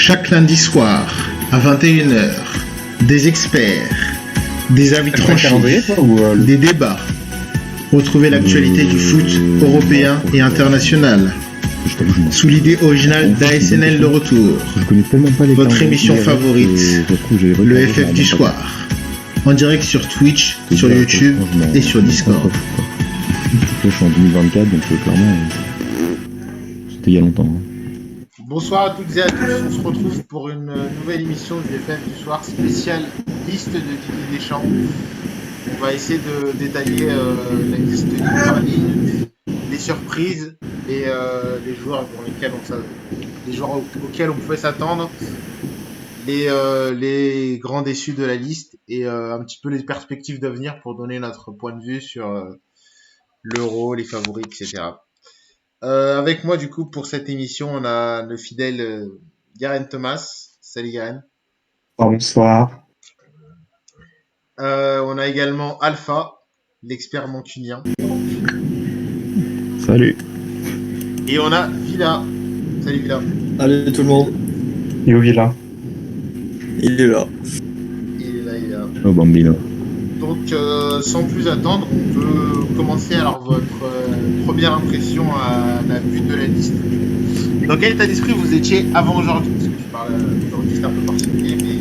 Chaque lundi soir, à 21h, des experts, des avis tranchés, des débats. Retrouvez l'actualité du foot européen et international. Sous l'idée originale d'ASNL Le Retour. Votre émission favorite, le FF du soir. En direct sur Twitch, sur YouTube et sur Discord. Je suis en 2024, donc clairement, c'était il y a longtemps. Bonsoir à toutes et à tous, on se retrouve pour une nouvelle émission du FF du soir spéciale liste de Didier Deschamps. On va essayer de détailler la liste ligne par ligne, les surprises et les joueurs auxquels on pouvait s'attendre, les grands déçus de la liste et un petit peu les perspectives d'avenir pour donner notre point de vue sur l'Euro, les favoris, etc. Avec moi, du coup, pour cette émission, on a le fidèle Garen Thomas. Salut Garen. Bonsoir. On a également Alpha, l'expert mancunien. Salut. Et on a Villa. Salut Villa. Salut tout le monde. Et où Villa? Il est là. Il est là. Oh Bambino. Donc, sans plus attendre, on peut commencer alors votre première impression à la vue de la liste. Dans quel état d'esprit vous étiez avant aujourd'hui? Parce que je parle aujourd'hui, c'est un peu particulier, mais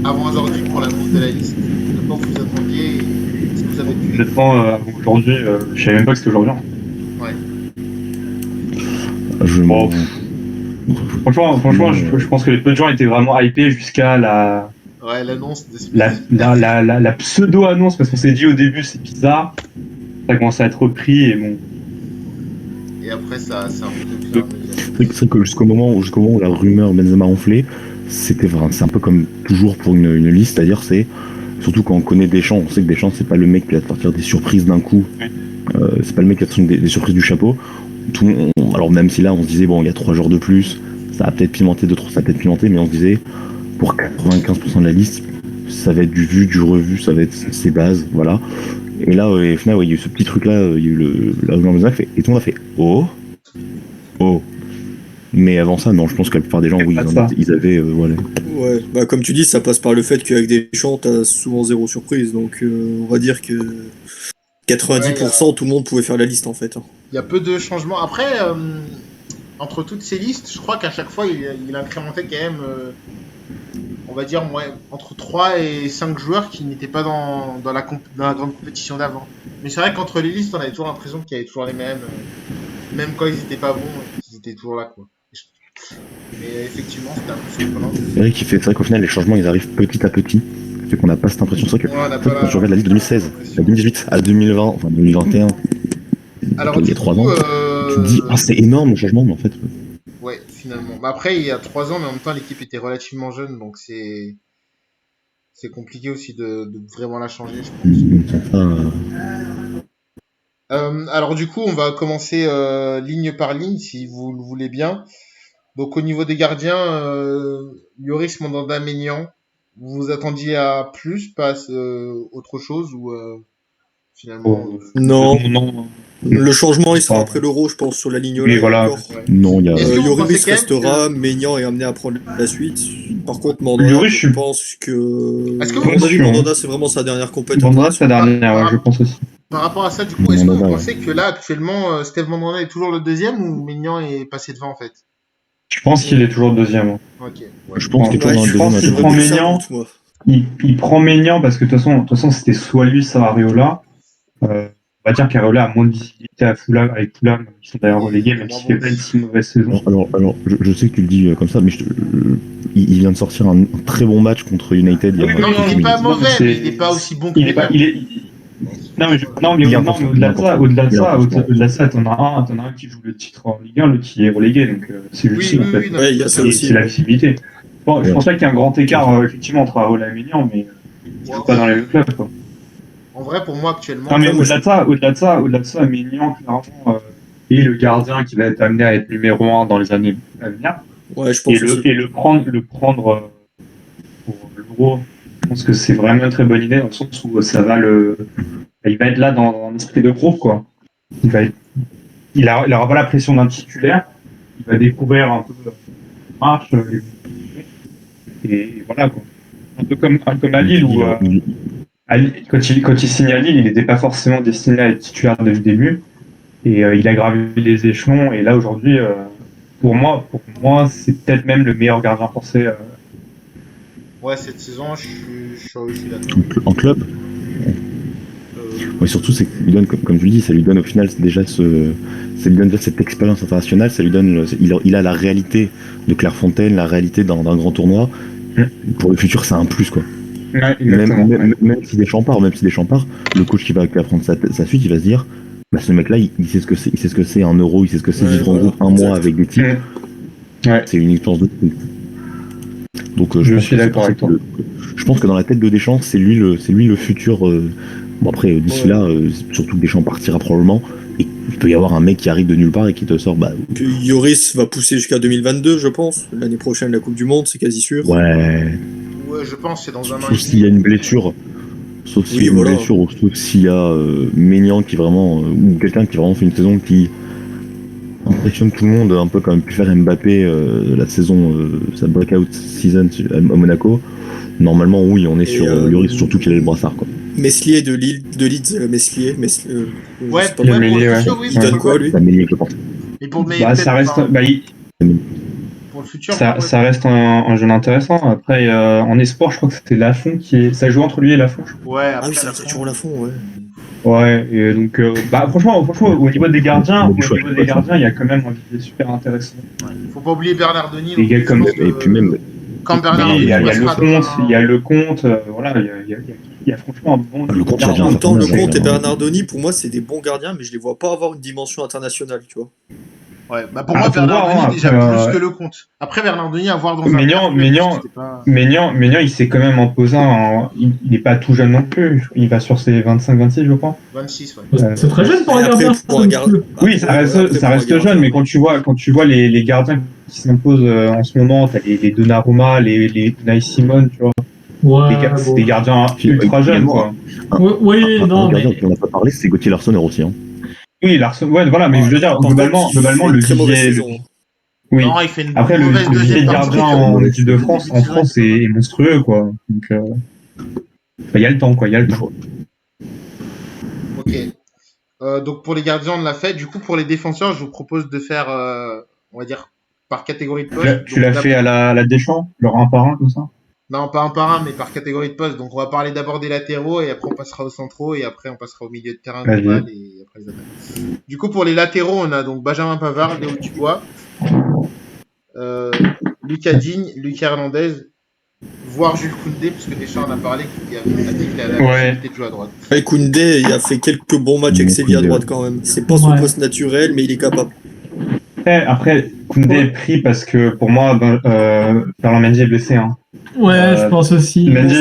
avant aujourd'hui pour la vue de la liste. De quoi vous attendiez et ce que vous avez pu. Honnêtement, avant aujourd'hui, je savais même pas que c'était aujourd'hui. Ouais. Franchement, je pense que les peu de gens étaient vraiment hypés jusqu'à l'annonce de la pseudo-annonce, parce qu'on s'est dit au début c'est bizarre, ça a commencé à être repris et bon. Et après ça C'est vrai que jusqu'au moment où la rumeur Benzema enflait, c'est un peu comme toujours pour une liste, c'est-à-dire c'est surtout quand on connaît Deschamps, on sait que Deschamps c'est pas le mec qui va te sortir des surprises d'un coup, c'est pas le mec qui va te sortir des surprises du chapeau. Alors même si là on se disait bon il y a 3 jours de plus, ça a peut-être pimenté, mais on se disait pour 95% de la liste, ça va être du vu, du revu, ça va être ses bases, voilà. Et là, finalement, il y a eu ce petit truc-là, il y a eu la rumeur Benzema fait, et tout le monde a fait oh. Mais avant ça, non, je pense que la plupart des gens, oui, ils avaient, voilà. Ouais, bah comme tu dis, ça passe par le fait qu'avec Deschamps, t'as souvent zéro surprise, donc on va dire que 90%, tout le monde pouvait faire la liste en fait. Il y a peu de changements. Après, entre toutes ces listes, je crois qu'à chaque fois, il incrémentait quand même, on va dire, entre 3 et 5 joueurs qui n'étaient pas dans la grande compétition d'avant. Mais c'est vrai qu'entre les listes, on avait toujours l'impression qu'il y avait toujours les mêmes, même quand ils n'étaient pas bons, ils étaient toujours là, quoi. Mais effectivement, c'était un peu surprenant. C'est vrai qu'au final, les changements, ils arrivent petit à petit. Fait qu'on n'a pas cette impression. C'est vrai que quand je regarde la liste de 2016, à 2018, à 2020, enfin 2021, alors, il y a 3 ans, tu te dis, c'est énorme le changement, mais en fait. Ouais, finalement. Mais après, il y a 3 ans, mais en même temps, l'équipe était relativement jeune, donc c'est compliqué aussi de vraiment la changer, je pense. Alors du coup, on va commencer ligne par ligne, si vous le voulez bien. Donc au niveau des gardiens, Yoris, Mandanda, Maignan, vous vous attendiez à plus, pas autre chose ou finalement Non. Le changement il sera après l'Euro, je pense, sur la ligne là. Oui, voilà. Ouais. Non, il y a. Yoris restera, Maignan est amené à prendre la suite. Par contre, Mandanda, Yoris, je pense que. Est-ce que Mandanda, c'est vraiment sa dernière compétition. Mandanda, c'est sa dernière, je pense aussi. Par rapport à ça, du coup, est-ce que vous pensez que là, actuellement, Steve Mandanda est toujours le deuxième ou Maignan est passé devant en fait? Je pense qu'il est toujours le deuxième. Ok. Ouais, je pense qu'il est toujours Je pense qu'il prend Maignan. Il prend Maignan parce que de toute façon, c'était soit lui, soit Areola. On va dire qu'Areola a moins de visibilité avec Fulham, qui sont d'ailleurs relégués, même s'il fait pas une si mauvaise saison. Alors je sais que tu le dis comme ça, mais il vient de sortir un très bon match contre United. Non, il n'est pas mauvais, mais il n'est pas aussi bon que Non, mais au-delà de ça, t'en as un qui joue le titre en Ligue 1, l'autre qui est relégué, donc c'est juste en fait. Ouais, il y a ça aussi. C'est la visibilité. Bon, je pense pas qu'il y ait un grand écart effectivement entre Areola et Maignan, mais ils jouent pas dans les mêmes clubs, quoi. En vrai, pour moi actuellement. Non, mais au-delà de ça, Maignan clairement est le gardien qui va être amené à être numéro 1 dans les années à venir. Ouais, je pense et le prendre pour l'Euro, je pense que c'est vraiment une très bonne idée dans le sens où il va être là dans un esprit de groupe, quoi. Il aura pas la pression d'un titulaire. Il va découvrir un peu marche. Et voilà, quoi. Un peu comme à Lille, où quand il signe à Lille, il n'était pas forcément destiné à être titulaire dès le début. Et il a gravi les échelons. Et là, aujourd'hui, pour moi, c'est peut-être même le meilleur gardien français. Ouais, cette saison, je suis aussi d'accord. En club. Ouais, surtout, c'est que lui donne, comme je le dis, ça lui donne au final déjà ça lui donne déjà cette expérience internationale, ça lui donne, il a la réalité de Clairefontaine, la réalité d'un grand tournoi. Pour le futur, c'est un plus, quoi. Ouais, Même si Deschamps part, le coach qui va apprendre sa suite, il va se dire, bah, ce mec-là, il sait ce que c'est un euro, il sait ce que c'est vivre en groupe un mois avec des types. Ouais. C'est une expérience de fou. Donc je suis d'accord avec toi. Je pense que dans la tête de Deschamps, c'est lui le futur. Bon après, d'ici là, surtout que Deschamps partira probablement, et il peut y avoir un mec qui arrive de nulle part et qui te sort. Que Lloris va pousser jusqu'à 2022, je pense. L'année prochaine, la Coupe du Monde, c'est quasi sûr. Ouais, je pense que c'est dans un an. Sauf s'il y a une blessure. Sauf s'il y a une blessure, ou sauf s'il y a Maignan qui vraiment, ou quelqu'un qui vraiment fait une saison qui impressionne tout le monde, un peu comme pu faire Mbappé la saison, sa breakout season à Monaco. Normalement, oui, on est sur Lloris, surtout qu'il a le brassard, quoi. Meslier de Leeds, Meslier. Ouais, c'est pas ouais, mal. il donne quoi, lui? La Meslier, je pense. Et pour ça reste. Pour le futur, ça reste un jeune intéressant. Après, en espoir, je crois que c'était Lafont ça joue entre lui et Lafont. Ouais, après, oui, c'est toujours Lafont, ouais. Ouais, et donc, franchement, au niveau des gardiens, il y a quand même un visée super intéressant. Ouais. Faut pas oublier Bernardoni. Et puis même. Quand Bernardoni, il y a le Comte, voilà, il y a franchement un bon. Le Comte, en même temps, le Comte et Bernardoni, pour moi, c'est des bons gardiens, mais je les vois pas avoir une dimension internationale, tu vois. Ouais, pour moi, Bernardoni, déjà plus que le Comte. Après, Bernardoni, à voir dans Maignan, il s'est quand même imposé il n'est pas tout jeune non plus. Il va sur ses 25-26, je crois. 26, ouais. C'est très jeune pour un gardien. Oui, ça reste jeune, mais quand tu vois les gardiens qui s'imposent en ce moment, t'as les Donnarumma, les Unai Simon, tu vois. Ouais, c'est des gardiens ultra jeunes, quoi. Oui, non, mais. On n'a pas parlé, c'est Gauthier Larsson aussi, hein. Oui, Larsson, ouais, voilà, mais je veux dire, globalement, le vivier. Oui. Non, il fait une après, le vivier de gardien en équipe de France, est monstrueux, quoi. Donc, il y a le temps, quoi, il y a le temps. Ok. Donc, pour les gardiens, on l'a fait. Du coup, pour les défenseurs, je vous propose de faire, on va dire, par catégorie de poste. Tu l'as fait à la Deschamps, genre un par un, comme ça? Non, pas un par un, mais par catégorie de poste. Donc, on va parler d'abord des latéraux, et après, on passera aux centraux, et après, on passera au milieu de terrain global, et après les attaques. Du coup, pour les latéraux, on a donc Benjamin Pavard, Léo Dubois, Lucas Digne, Lucas Hernandez, voire Jules Koundé, parce que Deschamps en a parlé, qui a dit qu'il avait la possibilité de jouer à droite. Ouais, Koundé, il a fait quelques bons matchs avec Séville à droite quand même. C'est pas son poste naturel, mais il est capable. Après Koundé est pris parce que pour moi, Ferland Mendy est blessé. Hein. Ouais, je pense aussi. Mendy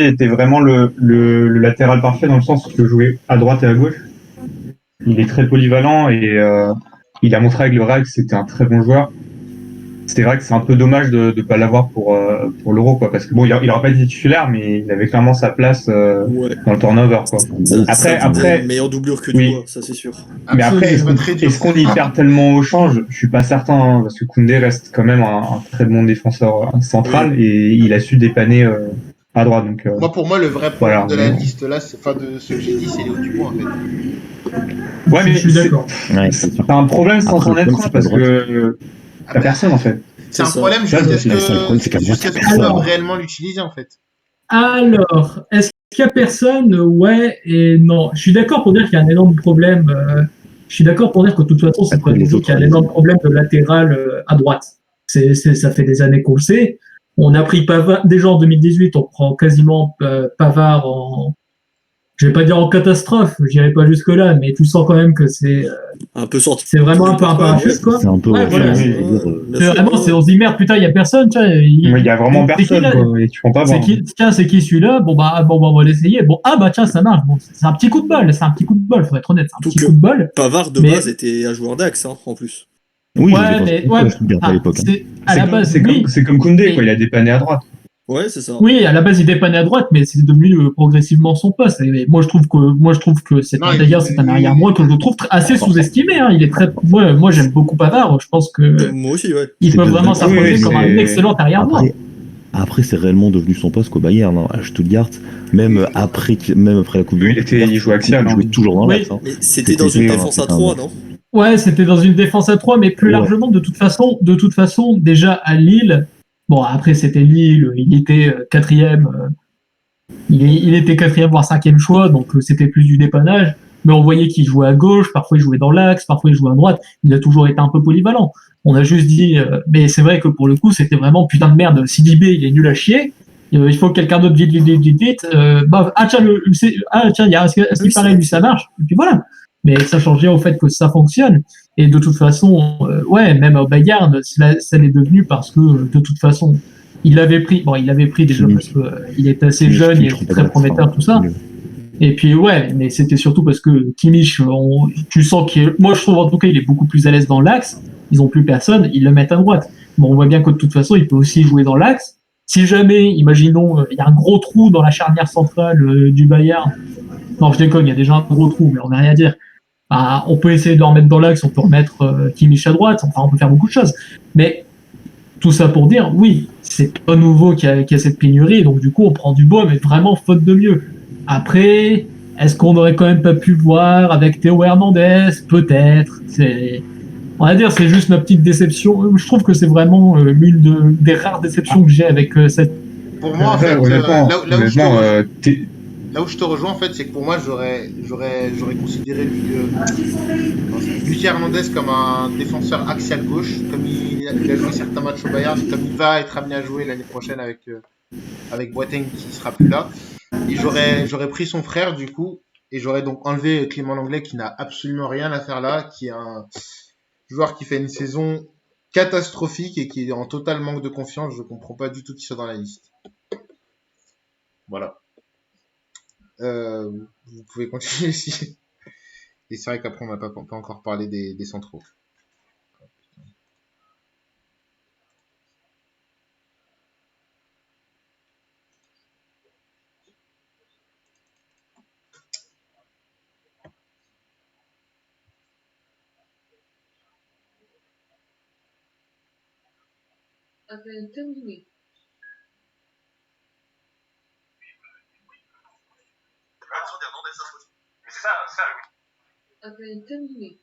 était vraiment le latéral parfait dans le sens où il peut jouer à droite et à gauche. Il est très polyvalent et il a montré avec le Real que c'était un très bon joueur. C'est vrai que c'est un peu dommage de ne pas l'avoir pour l'Euro, quoi, parce que bon, il n'aura pas été titulaire, mais il avait clairement sa place dans le turnover, quoi. Après, meilleure doublure que Dubois, ça c'est sûr. Mais après, est-ce qu'on y perd tellement au change? Je suis pas certain, hein, parce que Koundé reste quand même un très bon défenseur central et il a su dépanner à droite. Donc, pour moi, le vrai problème de la liste là, de ce que j'ai dit, c'est Léo Dubois, en fait. Ouais, mais je suis d'accord. T'as un problème sans en être un, parce que t'as personne, en fait. C'est un problème jusqu'à ce qu'on peut réellement l'utiliser, en fait. Alors, est-ce qu'il y a personne? Ouais et non. Je suis d'accord pour dire qu'il y a un énorme problème. Je suis d'accord pour dire que de toute façon, c'est pas nouveau qu'il y a un énorme problème de latéral à droite. Ça fait des années qu'on le sait. On a pris Pavard, déjà en 2018, on prend quasiment Pavard en... Je vais pas dire en catastrophe, j'irai pas jusque là, mais tu sens quand même que c'est un peu sorti. C'est vraiment un peu un parachute, quoi. C'est un peu. Ouais, voilà. C'est vraiment, on se dit merde, putain, il y a personne, tu vois. Il y a vraiment personne, quoi. Et tu prends pas. C'est qui celui-là? Bon, on va l'essayer. Bon, tiens, ça marche. Bon, c'est un petit coup de bol. Faut être honnête. C'est un petit coup de bol. Pavard de base était un joueur d'Axe, hein, en plus. Oui, à la base, c'est comme Koundé, quoi. Il a dépanné à droite. Ouais, c'est ça. Oui, à la base, il dépannait à droite, mais c'est devenu progressivement son poste. Et moi, je trouve que d'ailleurs, c'est un arrière droit que je trouve assez sous-estimé. Hein. Il est très, moi, j'aime beaucoup Pavard. Je pense que Moi aussi, ouais. il C'est peut devenu- vraiment s'imposer comme un excellent arrière droit. Après, c'est réellement devenu son poste qu'au Bayern, hein. À Stuttgart, même après la Coupe du Monde, il jouait axial. il jouait toujours dans Oui. l'axe. Hein. Mais c'était dans une défense à 3, non? Ouais, c'était dans une défense à 3, mais plus largement, de toute façon, déjà à Lille. Bon, après, c'était Lille, il était quatrième. Il était quatrième, voire cinquième choix, donc c'était plus du dépannage. Mais on voyait qu'il jouait à gauche, parfois il jouait dans l'axe, parfois il jouait à droite. Il a toujours été un peu polyvalent. On a juste dit, mais c'est vrai que pour le coup, c'était vraiment putain de merde. Sidibé, il est nul à chier. Il faut que quelqu'un d'autre vite. Tiens, est-ce qu'il paraît, lui, ça marche. Et puis voilà. Mais ça change rien au fait que ça fonctionne. Et de toute façon, même au Bayern, ça l'est devenu parce que, de toute façon, il l'avait pris. Bon, il l'avait pris déjà parce qu'il était assez jeune, il était très prometteur, tout ça. Et puis, mais c'était surtout parce que Kimmich, tu sens moi, je trouve en tout cas, il est beaucoup plus à l'aise dans l'axe. Ils ont plus personne, ils le mettent à droite. Bon, on voit bien que de toute façon, il peut aussi jouer dans l'axe. Si jamais, imaginons, il y a un gros trou dans la charnière centrale du Bayern. Non, je déconne, il y a déjà un gros trou, mais on n'a rien à dire. On peut essayer de remettre dans l'axe, on peut remettre Kimmich à droite, enfin, on peut faire beaucoup de choses. Mais tout ça pour dire, oui, c'est pas nouveau qu'il y a cette pénurie, donc du coup, on prend du bois, mais vraiment faute de mieux. Après, est-ce qu'on aurait quand même pas pu voir avec Théo Hernandez? Peut-être. On va dire, c'est juste ma petite déception. Je trouve que c'est vraiment l'une des rares déceptions que j'ai avec cette. Pour moi, en fait, là où je te rejoins, en fait, c'est que pour moi, j'aurais considéré Lucas Hernandez comme un défenseur axial gauche, comme il a joué certains matchs au Bayern, comme il va être amené à jouer l'année prochaine avec Boateng qui sera plus là. Et j'aurais pris son frère, du coup, et j'aurais donc enlevé Clément Lenglet qui n'a absolument rien à faire là, qui est un joueur qui fait une saison catastrophique et qui est en total manque de confiance. Je comprends pas du tout qu'il soit dans la liste. Voilà. Vous pouvez continuer ici. Et c'est vrai qu'après on n'a pas encore parlé des centraux. Appel terminé. Appel terminé.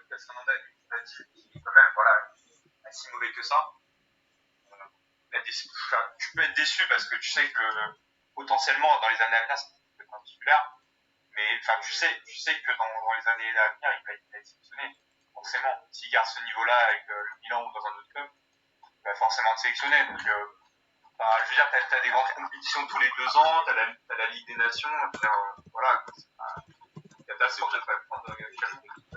Fernandez, il a dit quand même, voilà, pas si mauvais que ça. Tu peux être déçu parce que tu sais que potentiellement dans les années à venir, ça peut être un titulaire. Mais enfin, tu sais que dans les années à venir, il va être sélectionné. Forcément, s'il garde ce niveau-là avec le Milan ou dans un autre club, il va forcément être sélectionné. Donc, je veux dire, t'as des grandes compétitions tous les 2 ans, t'as la Ligue des Nations, voilà. Il y a ta sorte de prendre de classe mondiale qui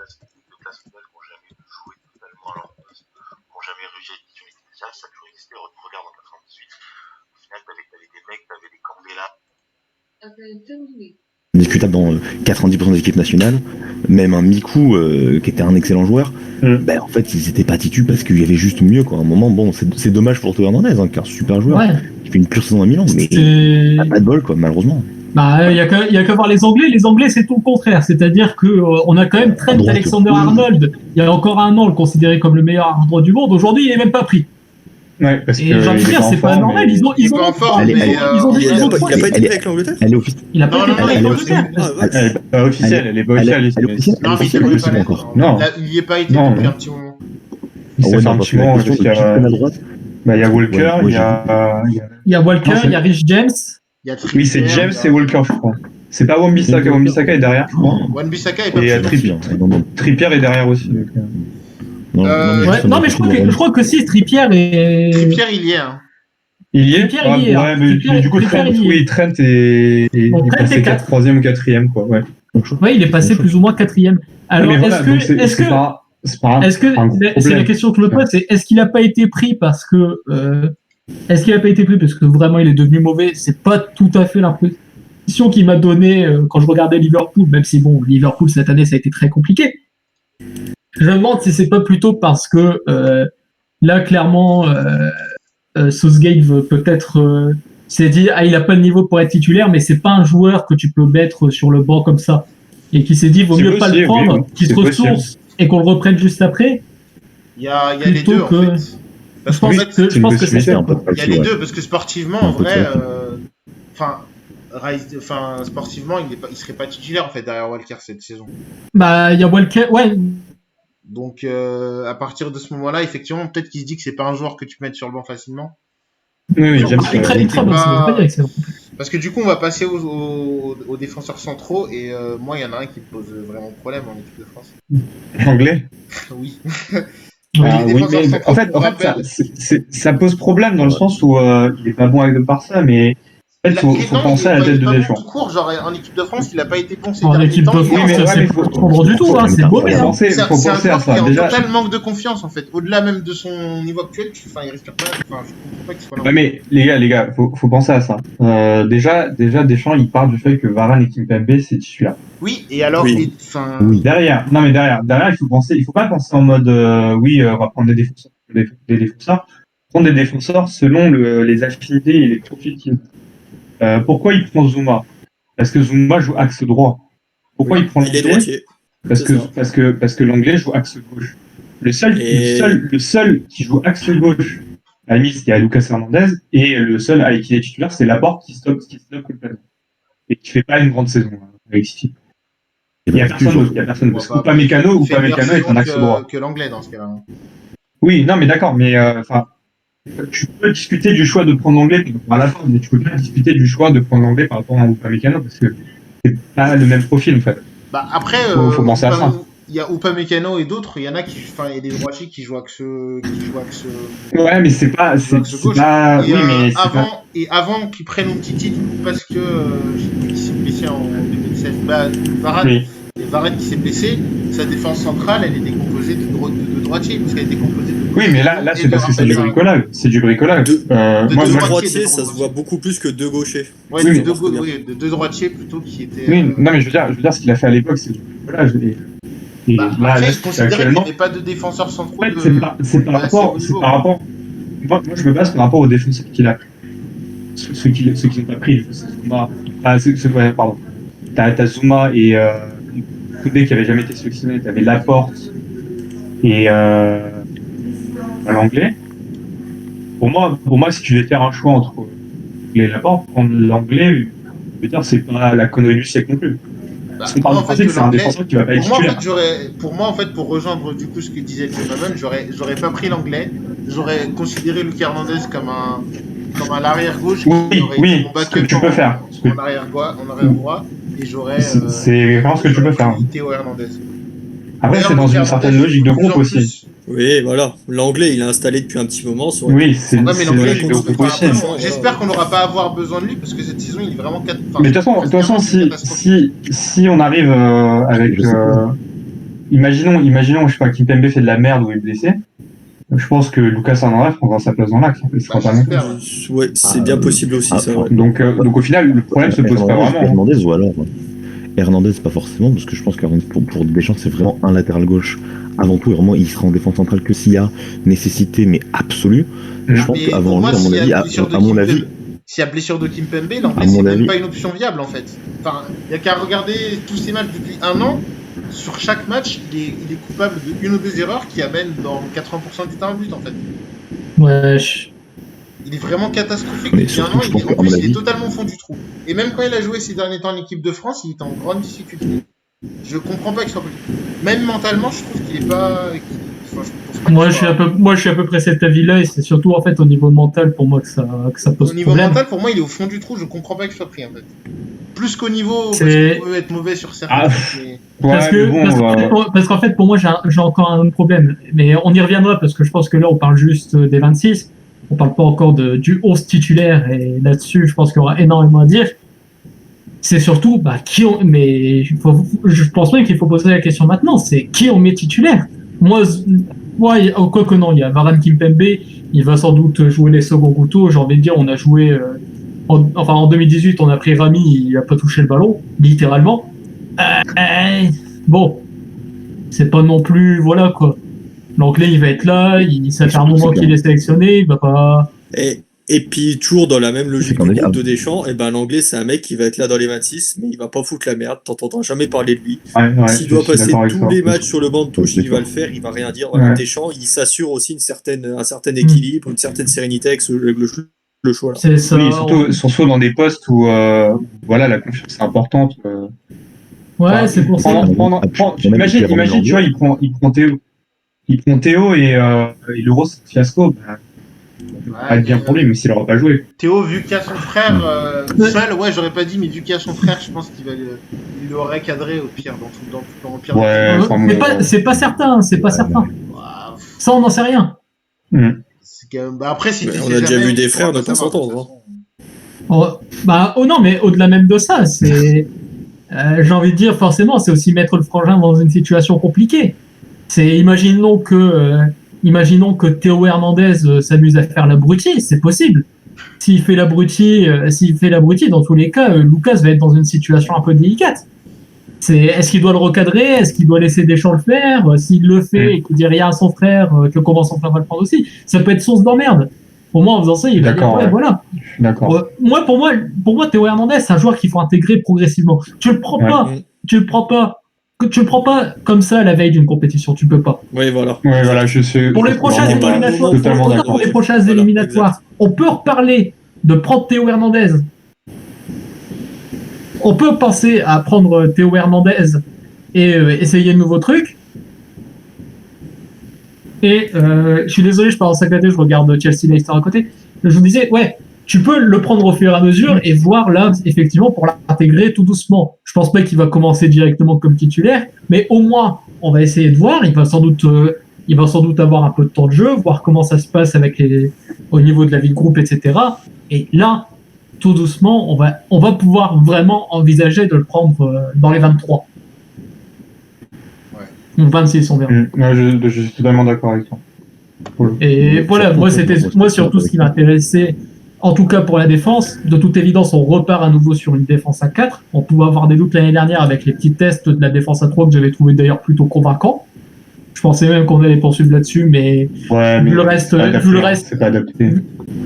n'ont jamais joué totalement, alors qui n'ont jamais réussi à être déjà, ça a toujours existé. Regarde en 98, au final, t'avais des mecs, t'avais des Candela. Appel terminé. Discutable dans 90% des équipes nationales, même un Mikou qui était un excellent joueur, en fait ils étaient pas titus parce qu'il y avait juste mieux quoi. À un moment, bon, c'est dommage pour Théo Hernandez, hein, qui est un super joueur, qui fait une pure saison à Milan, mais pas de bol quoi, malheureusement. Bah, il y a qu'à voir les Anglais. Les Anglais, c'est tout le contraire. C'est-à-dire que on a quand même Trent Alexander-Arnold. Il y a encore un an, on le considérait comme le meilleur arrière droit du monde. Aujourd'hui, il est même pas pris. Ouais, parce et j'ai envie de dire, c'est pas normal. Ils ont pas en forme. Il a pas été pris avec l'Angleterre. Elle est officielle. Il a pas été pris avec l'Angleterre. Elle est pas officielle. Elle est pas officielle. Non, officielle encore. Non. Il n'y est pas été depuis un petit moment. Ça fait un petit moment. Il y a Walker, il y a Walker, il y a Rich James. Oui, c'est James et Walker, je crois. C'est pas Wan-Bissaka. Wan-Bissaka est derrière, je crois. Wan-Bissaka est pas et Trippier est derrière aussi. Non, mais je crois que si, Trippier est. Trippier, il y est. Hein. Il y est. Ouais, mais du coup, Trent est passé 3e ou 4e, quoi. Ouais. Ouais, il est passé plus ou moins 4e. Alors, est-ce que c'est la question que je me pose, c'est est-ce qu'il n'a pas été pris parce que vraiment il est devenu mauvais? C'est pas tout à fait l'impression qu'il m'a donné quand je regardais Liverpool, même si bon, Liverpool cette année ça a été très compliqué. Je me demande si c'est pas plutôt parce que là, clairement, Southgate veut peut-être s'est dit il a pas le niveau pour être titulaire, mais c'est pas un joueur que tu peux mettre sur le banc comme ça. Et qui s'est dit vaut mieux pas le prendre, qu'il se ressource et qu'on le reprenne juste après. Il y a les deux en fait. Parce qu'en fait, je pense que c'est ça. Il y a les deux parce que sportivement, en vrai, sportivement, il serait pas titulaire en fait derrière Walker cette saison. Bah, il y a Walker, ouais. Donc à partir de ce moment-là, effectivement, peut-être qu'il se dit que c'est pas un joueur que tu peux mettre sur le banc facilement. Oui, j'aime ça. Très bon, pas dire excellent. Parce que du coup, on va passer aux défenseurs centraux et moi, il y en a un qui me pose vraiment problème en équipe de France. Anglais. Oui. Oui, mais en fait, ça pose problème dans le sens où il est pas bon avec le Barça, mais en fait, faut penser à la tête de Deschamps. Tout court, genre en équipe de France, il a pas été bon ces derniers temps. En équipe de France, c'est pas prendre du tout, hein, c'est mauvais. Faut penser à ça. Déjà, total manque de confiance en fait. Au-delà même de son niveau actuel, il respire pas. Je comprends pas qu'il soit là. Ouais, mais les gars, faut penser à ça. Déjà, Deschamps, il parle du fait que Varane et Kimpembe c'est titulaire. Oui, et alors, oui. Derrière, il faut pas penser en mode, on va prendre des défenseurs. Prendre des défenseurs selon les affinités et les profils qu'il pourquoi il prend Zouma? Parce que Zouma joue axe droit. Pourquoi il prend l'anglais? Droitier. Parce que l'anglais joue axe gauche. Le seul qui joue axe gauche, à la limite, il y a Lucas Hernandez, et le seul avec qui il est titulaire, c'est Laporte qui stoppe complètement. Et qui fait pas une grande saison avec City. Il y a personne. Parce que Upamecano est un axe droit. Que l'anglais dans ce cas-là. Oui, non, mais d'accord, mais tu peux discuter du choix de prendre l'anglais à la fin, mais tu peux pas discuter du choix de prendre l'anglais par rapport à Upamecano parce que c'est pas le même profil en fait. Bah après, faut penser à ça. Il y a Upamecano et d'autres, il y en a qui, il y a des droitiers qui jouent axe. Ouais, mais c'est pas. Et, oui, mais avant qu'ils prennent un petit titre parce que qui s'est blessé en 2016, Varane. Oui. Et Varane qui s'est blessé, sa défense centrale, elle était composée de droitiers, parce qu'elle était composée de... Oui, mais là c'est parce que c'est du bricolage. C'est du bricolage. Deux droitiers, ça se voit beaucoup plus que deux gauchers. Ouais, oui, de deux droitiers plutôt qui étaient... Oui, non, mais je veux dire, ce qu'il a fait à l'époque, c'est du bricolage. Après, je considère qu'il n'y avait pas de défenseurs centraux. En fait, c'est par rapport... Moi, je me base par rapport aux défenseurs qu'il a pris. Ceux qui n'ont pas pris. Pardon. T'as Zouma et... Koundé qui avait jamais été sélectionné, tu avais Laporte et l'anglais. Pour moi, si tu devais faire un choix entre les Laporte, prendre l'anglais, je veux dire, c'est pas la connerie du siècle non plus. Parce qu'on parle du principe que c'est un défenseur qui va pas être titulaire. Pour moi, en fait, pour rejoindre du coup ce que disait Joe, j'aurais pas pris l'anglais, j'aurais considéré Lucas Hernandez comme un arrière gauche qui aurait été mon backup en arrière droit. Et j'aurais. C'est vraiment ce que tu peux faire. Théo Hernandez. Après, c'est dans une certaine logique de groupe aussi. Oui, voilà. L'anglais, il est installé depuis un petit moment. Oui, c'est une logique de groupe aussi. J'espère qu'on n'aura pas à avoir besoin de lui parce que cette saison, il est vraiment. Mais de toute façon, si on arrive avec. Imaginons, je sais pas, Kimpembe fait de la merde ou est blessé. Je pense que Lucas Hernandez prendra sa place dans l'axe. Ouais, c'est bien possible aussi, ça. Ouais. Donc au final, le problème se pose pas vraiment. Hernandez ou alors Hernandez, pas forcément, parce que je pense que pour Deschamps, c'est vraiment un latéral gauche. Avant tout, vraiment, il sera en défense centrale que s'il y a nécessité, mais absolue. Je pense qu'avant lui, à mon avis. S'il y a blessure de Kimpembe, l'anglais, c'est même pas une option viable en fait. Enfin, il n'y a qu'à regarder tous ces matchs depuis un an. Sur chaque match, il est coupable d'une ou deux erreurs qui amènent dans 80% des temps un but en fait. Ouais. Il est vraiment catastrophique. Depuis un an, il est totalement au fond du trou. Et même quand il a joué ces derniers temps en équipe de France, il est en grande difficulté. Je comprends pas qu'il soit. Même mentalement, je trouve qu'il est pas. Moi, je suis à peu près cet avis-là, et c'est surtout en fait au niveau mental pour moi que ça pose problème. Au niveau mental, pour moi, il est au fond du trou. Je comprends pas qu'il soit pris en fait. Plus qu'au niveau, parce qu'on peut être mauvais sur certains. Parce qu'en fait, pour moi, j'ai encore un autre problème. Mais on y reviendra parce que je pense que là, on parle juste des 26. On parle pas encore du 11 titulaire. Et là-dessus, je pense qu'il y aura énormément à dire. C'est surtout, je pense même qu'il faut poser la question maintenant. C'est qui on met titulaire? Moi, quoi que non, il y a Varane Kimpembe. Il va sans doute jouer les seconds couteaux. J'ai envie de dire, on a joué. En 2018, on a pris Rami, il a pas touché le ballon, littéralement. Bon. C'est pas non plus, voilà quoi. L'anglais, il va être là, ça fait un moment qu'il est sélectionné, il va pas. Et puis, toujours dans la même logique C'est qu'on du est- groupe de Deschamps, et ben l'anglais, c'est un mec qui va être là dans les 26, mais il va pas foutre la merde, t'entendras jamais parler de lui. Ouais, S'il je doit suis passer d'accord avec tous toi. les matchs sur le banc de touche, Ouais, il va le faire, il va rien dire. Ouais. Deschamps, il s'assure aussi un certain équilibre, une certaine sérénité avec le choix là. C'est ça. Oui, surtout dans des postes où voilà, la confiance est importante. Ouais, c'est pour ça. Imagine, tu vois, il prend Théo. Il prend Théo et l'Euro, c'est un fiasco. Bah, ça va être bien pour lui, même s'il n'aura pas joué. Théo, vu qu'il y a son frère seul, ouais, j'aurais pas dit, mais vu qu'il y a son frère, je pense il l'aurait cadré au pire, dans le pire. Ouais, C'est pas certain, c'est pas certain. Ouah, Ça, on n'en sait rien. c'est quand même... Bah après, si Mais tu on sais a déjà jamais, vu des tu frères pourras ne pas savoir, de toute s'entendre, façon. Oh non, mais au-delà même de ça, c'est. J'ai envie de dire, forcément, c'est aussi mettre le frangin dans une situation compliquée. Imaginons que Théo Hernandez s'amuse à faire l'abruti, c'est possible. S'il fait l'abruti, dans tous les cas, Lucas va être dans une situation un peu délicate. Est-ce qu'il doit le recadrer? Est-ce qu'il doit laisser Deschamps le faire? S'il le fait et qu'il dit rien à son frère, que comment son frère va le prendre aussi, ça peut être source d'emmerde. Au moins, en faisant ça, il va dire, ouais, voilà. D'accord. Pour moi, Théo Hernandez, c'est un joueur qu'il faut intégrer progressivement. Tu le prends pas comme ça à la veille d'une compétition, tu peux pas. Ouais, voilà. Ouais, voilà, je sais. Pour les prochaines éliminatoires, totalement d'accord. pour les prochaines éliminatoires, on peut reparler de prendre Théo Hernandez. On peut penser à prendre Théo Hernandez et essayer de nouveaux trucs. Et je suis désolé, je parle en saccadé, je regarde Chelsea Leicester à côté. Je vous disais, ouais, tu peux le prendre au fur et à mesure et voir là, effectivement, pour l'intégrer tout doucement. Je pense pas qu'il va commencer directement comme titulaire, mais au moins, on va essayer de voir. Il va sans doute avoir un peu de temps de jeu, voir comment ça se passe au niveau de la vie de groupe, etc. Et là, tout doucement, on va pouvoir vraiment envisager de le prendre dans les 23. Ouais. 26, on verra. Je suis totalement d'accord avec toi. Et voilà, moi surtout ce qui m'intéressait, en tout cas pour la défense, de toute évidence, on repart à nouveau sur une défense à 4. On pouvait avoir des doutes l'année dernière avec les petits tests de la défense à 3 que j'avais trouvé d'ailleurs plutôt convaincants. Je pensais même qu'on allait poursuivre là-dessus, mais vu le reste, c'est pas adapté.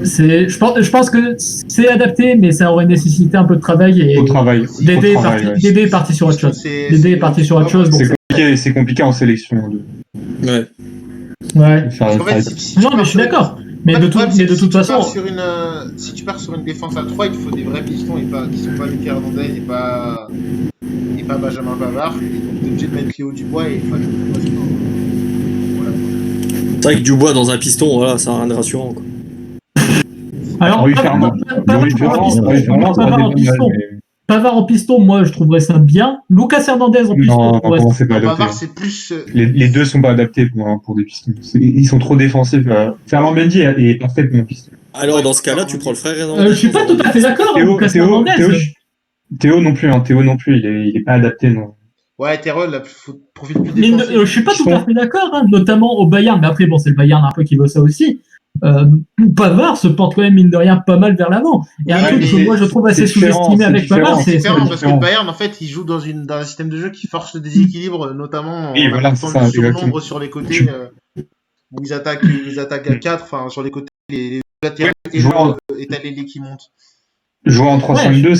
Je pense que c'est adapté, mais ça aurait nécessité un peu de travail et Dédé est parti sur autre chose. Dédé est parti sur autre chose. C'est compliqué en sélection. Ouais. Ouais. Non, mais je suis d'accord. Mais de toute façon, si tu pars sur une défense à 3, il te faut des vrais pistons qui sont pas Lucas Hernandez et pas Benjamin Pavard. Et donc t'es obligé de mettre Léo Dubois et voilà. C'est vrai que Dubois dans un piston, voilà, ça n'a rien de rassurant, quoi. Alors, Pavard en piston, moi je trouverais ça bien. Lucas Hernandez en piston, non, c'est pas adapté. Pavard, c'est plus. Les deux sont pas adaptés pour des pistons. Ils sont trop défensifs. Ferland Mendy est parfait pour un piston. Alors dans ce cas-là, tu prends le frère Hernandez. Je suis pas tout à fait d'accord avec Lucas Hernandez. Théo non plus, il est pas adapté, non. Ouais, Terrell, il faut profiter plus défensif. Je suis pas tout à fait d'accord, notamment au Bayern, mais après, bon, c'est le Bayern un peu qui veut ça aussi. Pavard se porte quand même, mine de rien, pas mal vers l'avant. Et un truc que moi je trouve assez sous-estimé avec Pavard, c'est différent parce que le Bayern, en fait, il joue dans un système de jeu qui force le déséquilibre, notamment en apportant le surnombre sur les côtés où ils attaquent à 4, enfin sur les côtés, les latéraux étalés les qui montent. Jouer en 3-5-2,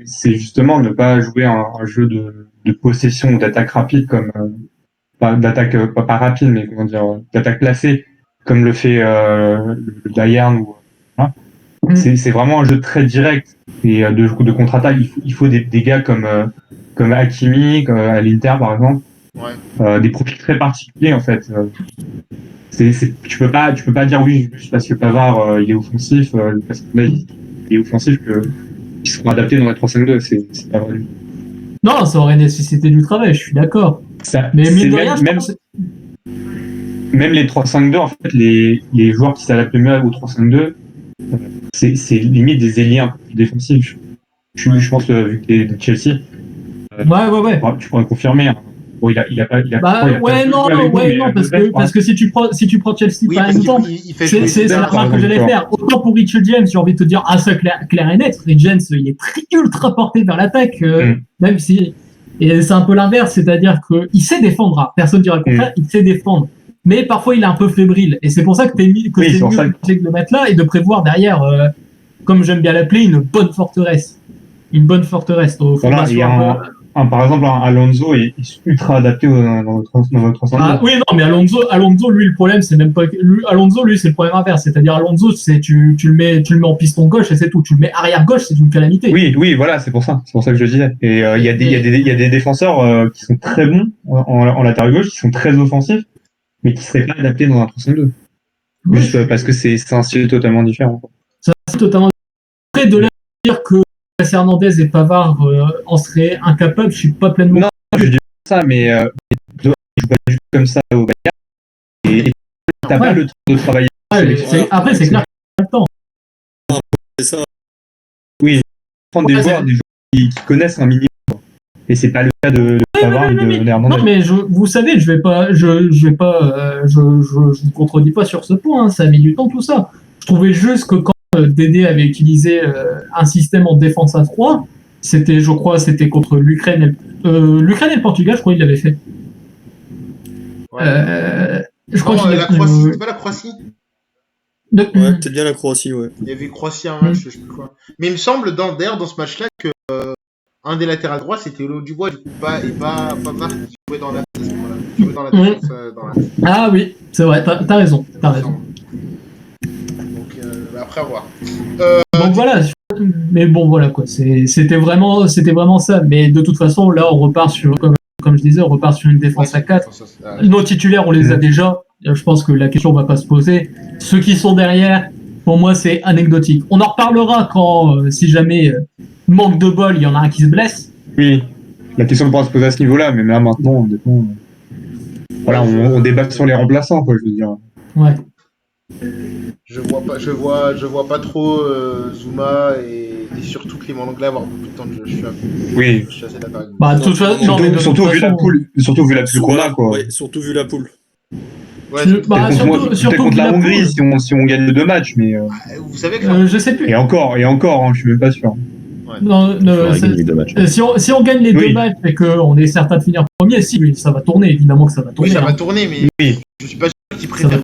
c'est justement ne pas jouer un jeu de possession ou d'attaque rapide comme d'attaque pas rapide, mais comment dire, d'attaque placée comme le fait le Bayern ou voilà. C'est vraiment un jeu très direct et de contre-attaque. Il faut des gars comme Hakimi, à l'Inter par exemple, des profils très particuliers en fait. Tu peux pas dire oui juste parce que Pavard il est offensif, parce que là, il est offensif qu'ils seront adaptés dans la 3-5-2. C'est pas vrai. Non, ça aurait nécessité du travail, je suis d'accord. Mais mine de rien, même les 3-5-2, en fait, les joueurs qui s'adaptent le mieux au 3-5-2, c'est limite des ailiers un peu plus défensifs. Je pense que vu que t'es de Chelsea, ouais. Tu pourrais confirmer. Hein. Bon, il a pas. Parce que si tu prends Chelsea par exemple, c'est la remarque que j'allais faire. Autant pour Richard James, j'ai envie de te dire ça clair et net. Richard James, il est très ultra porté vers l'attaque, même si Et c'est un peu l'inverse, c'est-à-dire qu'il sait défendre, hein. Personne ne dira le contraire, il sait défendre. Mais parfois, il est un peu fébrile. Et c'est pour ça que c'est mieux de le mettre là et de prévoir derrière, comme j'aime bien l'appeler, une bonne forteresse. Une bonne forteresse. Voilà, par exemple, un Alonso est ultra adapté dans votre 302. Ah, oui, non, mais Alonso, lui, le problème, c'est même pas. Alonso, lui, c'est le problème inverse. C'est-à-dire, Alonso, tu le mets en piston gauche et c'est tout. Tu le mets arrière gauche, c'est une calamité. Oui, voilà, c'est pour ça que je le disais. Et il y a des défenseurs qui sont très bons en latéral gauche, qui sont très offensifs, mais qui seraient pas adaptés dans un 302. Oui. Juste parce que c'est un style totalement différent. C'est un style totalement différent. Après, de là à dire que Hernandez et Pavard en seraient incapables, je suis pas pleinement. Non, je dis pas ça, mais ils jouent pas du tout comme ça au Bayern. Et t'as pas le temps de travailler. Après, c'est clair qu'il n'y a pas le temps. C'est ça. Oui, prendre des joueurs qui connaissent un minimum. Et c'est pas le cas de Pavard et de Hernandez. Non, mais vous savez, je vous contredis pas sur ce point. Hein, ça a mis du temps tout ça. Je trouvais juste que quand Dédé avait utilisé un système en défense à 3, c'était contre l'Ukraine et le Portugal, je crois qu'il l'avait fait. Ouais. Je crois la Croatie, c'était pas la Croatie? Ouais, c'est bien la Croatie, ouais. Il y avait Croatie un match, je sais plus quoi. Mais il me semble d'ailleurs dans ce match-là que un des latérales droits c'était Léo Dubois, du coup, pas Pavard qui jouait dans la défense. Ah oui, c'est vrai, t'as raison. Donc après à voir. Donc voilà, mais bon voilà quoi, c'était vraiment ça. Mais de toute façon là on repart sur, comme je disais, on repart sur une défense à 4. Nos titulaires on les a déjà. Je pense que la question va pas se poser. Ceux qui sont derrière, pour moi c'est anecdotique. On en reparlera quand si jamais manque de bol, il y en a un qui se blesse. Oui, la question pourra se poser à ce niveau-là, mais là maintenant, voilà, on débat sur les remplaçants, quoi, je veux dire. Ouais. Je vois pas trop Zouma et surtout Clément Langlais avoir beaucoup de temps de jeu. Je suis assez d'accord avec vous. Bah, de toute façon, surtout vu la poule qu'on a, quoi. Ouais, surtout vu la poule. Ouais, surtout contre la Hongrie si on gagne les 2 matchs, mais vous savez que je sais plus. Et encore, hein, je suis même pas sûr. Ouais. Non, si on gagne les 2 matchs et qu'on est certain de finir premier, si ça va tourner, évidemment que ça va tourner. Oui, ça va tourner, mais je suis pas sûr qu'ils préfèrent.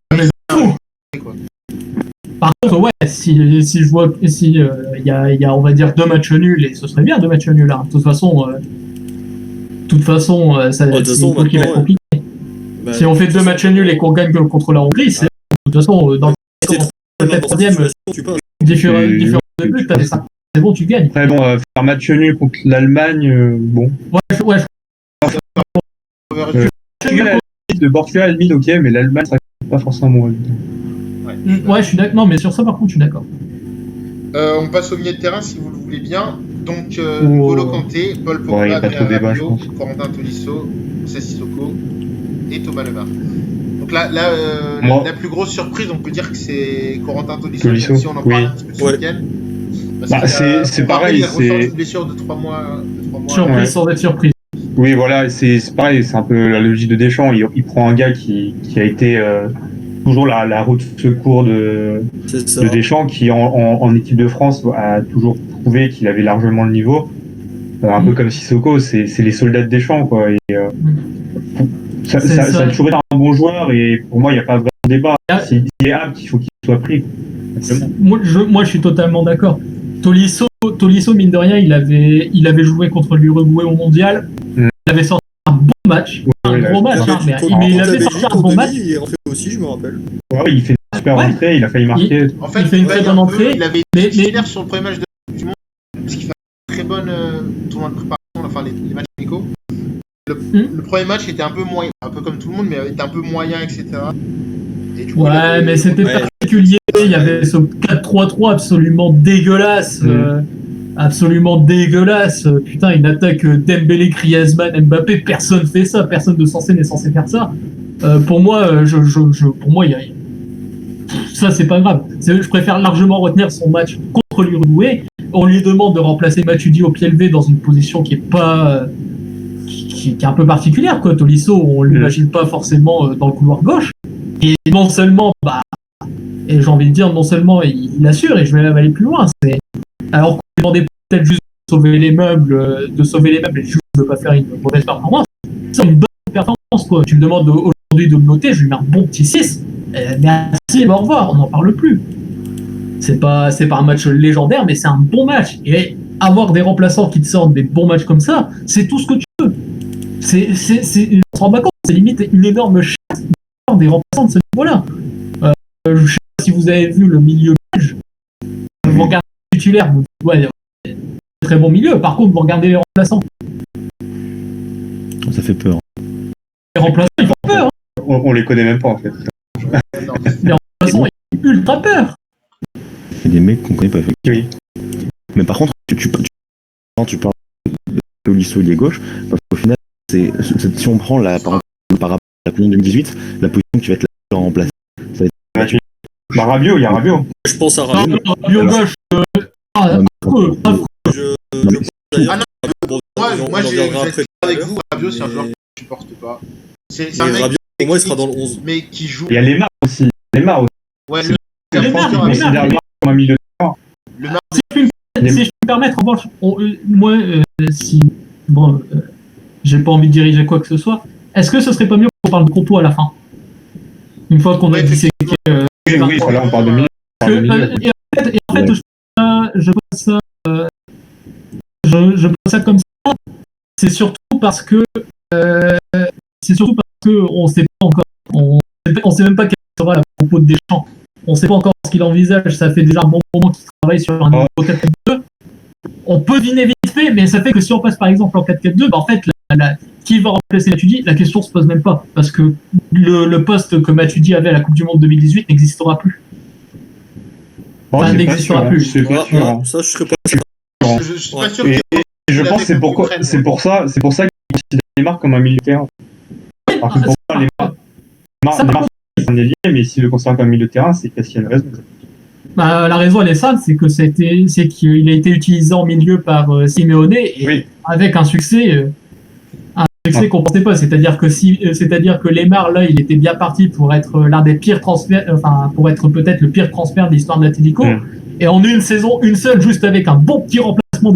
Par contre, ouais, si je vois il y a on va dire 2 matchs nuls, et ce serait bien 2 matchs nuls là. De toute façon, ça va être compliqué. Bah, si on fait 2 matchs nuls et qu'on gagne contre la Hongrie, c'est de toute façon dans le troisième différent de but, t'as des 5. C'est bon, tu gagnes. Après, bon, faire match nul contre l'Allemagne, bon. Ouais. Le Portugal, limite, ok, mais l'Allemagne, ça pas forcément bon. Ouais, je suis d'accord. Non, mais sur ça, par contre, je suis d'accord. On passe au milieu de terrain, si vous le voulez bien. Donc, N'Golo Kanté, Paul Pogba, Adrien Rabiot, Corentin Tolisso, Sissoko et Thomas Lemar. Donc là, la plus grosse surprise, on peut dire que c'est Corentin Tolisso. Si on en parle un petit peu ce week-end. C'est pareil. Il ressort d'une blessure de 3 mois. Surprise sans être surprise. Oui, voilà, c'est pareil, c'est un peu la logique de Deschamps. Il prend un gars qui a été toujours la route de secours de Deschamps, qui en équipe de France a toujours prouvé qu'il avait largement le niveau. Un peu comme Sissoko, c'est les soldats de Deschamps, quoi. Et, ça a toujours été un bon joueur, et pour moi, il n'y a pas vraiment de débat. S'il est apte, il faut qu'il soit pris. Moi, je suis totalement d'accord. Tolisso, mine de rien, il avait joué contre l'Uruguay au Mondial. Il avait sorti un bon match. Un gros match, mais il avait sorti un bon match. Il en fait aussi, je me rappelle. Ouais, il fait une super entrée, il a failli marquer. En fait, il fait une très bonne entrée. Il avait été titulaire sur le premier match du monde, parce qu'il fait une très bonne tournoi de préparation, enfin les matchs amicaux. Le premier match était un peu moyen, un peu comme tout le monde, mais était un peu moyen, etc. Et du coup, mais c'était particulier. Il y avait ce 4-3-3 absolument dégueulasse. Absolument dégueulasse. Putain, une attaque Dembélé, Griezmann, Mbappé, personne fait ça. Personne de censé n'est censé faire ça. Pour moi, ça c'est pas grave. Je préfère largement retenir son match contre l'Uruguay. On lui demande de remplacer Matuidi au pied levé dans une position qui est pas, qui est un peu particulière, quoi. Tolisso, on l'imagine pas forcément dans le couloir gauche. Et non seulement, et j'ai envie de dire, non seulement il assure, et je vais même aller plus loin. Alors qu'on lui demandait peut-être juste de sauver les meubles et juste veut pas faire une mauvaise performance. C'est une bonne performance, quoi. Tu me demandes aujourd'hui de le noter, je lui mets un bon petit 6. Merci, au revoir, on n'en parle plus. C'est pas un match légendaire, mais c'est un bon match. Et avoir des remplaçants qui te sortent des bons matchs comme ça, c'est tout ce que tu veux. On se rend pas compte, c'est limite une énorme chasse des remplaçants de ce niveau-là. Je sais pas si vous avez vu le milieu belge. Vous regardez les titulaires, vous dites, ouais, très bon milieu. Par contre, vous regardez les remplaçants. Ça fait peur. Les remplaçants, ils font peur. On les connaît même pas en fait. Les remplaçants, ils font ultra peur. Il y a des mecs qu'on connaît pas. Oui. Mais par contre, tu parles de Tolisso lié gauche, parce qu'au final, si on prend par rapport à la position 2018, la position qui va être la remplacée, ça va être. Rabiot, il y a Rabiot. Je pense à Rabiot. Rabiot gauche. Affreux. Moi, j'ai avec vous, Rabiot, c'est un joueur que je supporte pas. C'est un mec Rabiot, pour moi, il sera dans le 11. Mais qui joue. Il y a Lemar aussi. Ouais, Lemar comme un milieu de terrain. Si je peux me permettre, en revanche, moi, si. Bon, j'ai pas envie de diriger quoi que ce soit, est-ce que ce serait pas mieux qu'on parle de Courtois à la fin? Une fois qu'on a disséqué. Oui, là, on parle de milieu. Et en fait, je pose ça comme ça. C'est surtout parce que on sait pas encore. On sait même pas quelle sera la propos de Deschamps. On sait pas encore ce qu'il envisage. Ça fait déjà un bon moment qu'il travaille sur un nouveau 4-4-2. On peut deviner vite fait, mais ça fait que si on passe par exemple en 4-4-2, bah en fait, qui va remplacer Matuidi, la question se pose même pas. Parce que le poste que Matuidi avait à la Coupe du Monde 2018 n'existera plus. Enfin, n'existera plus. C'est pas sûr. Ça, je serais pas sûr. Je suis pas sûr et je pense que c'est pour ça qu'il considère Neymar comme un milieu de terrain. Parce que pour moi, Neymar, c'est un ailier, mais s'il le considère comme un milieu de terrain, c'est parce qu'il y a une raison. Bah, la raison, elle est simple, c'est qu'il a été utilisé en milieu par Simeone et avec un succès qu'on pensait pas. C'est-à-dire que Lemar, là, il était bien parti pour être l'un des pires transferts, enfin, pour être peut-être le pire transfert de l'histoire de l'Atlético. Et en une saison, une seule, juste avec un bon petit replacement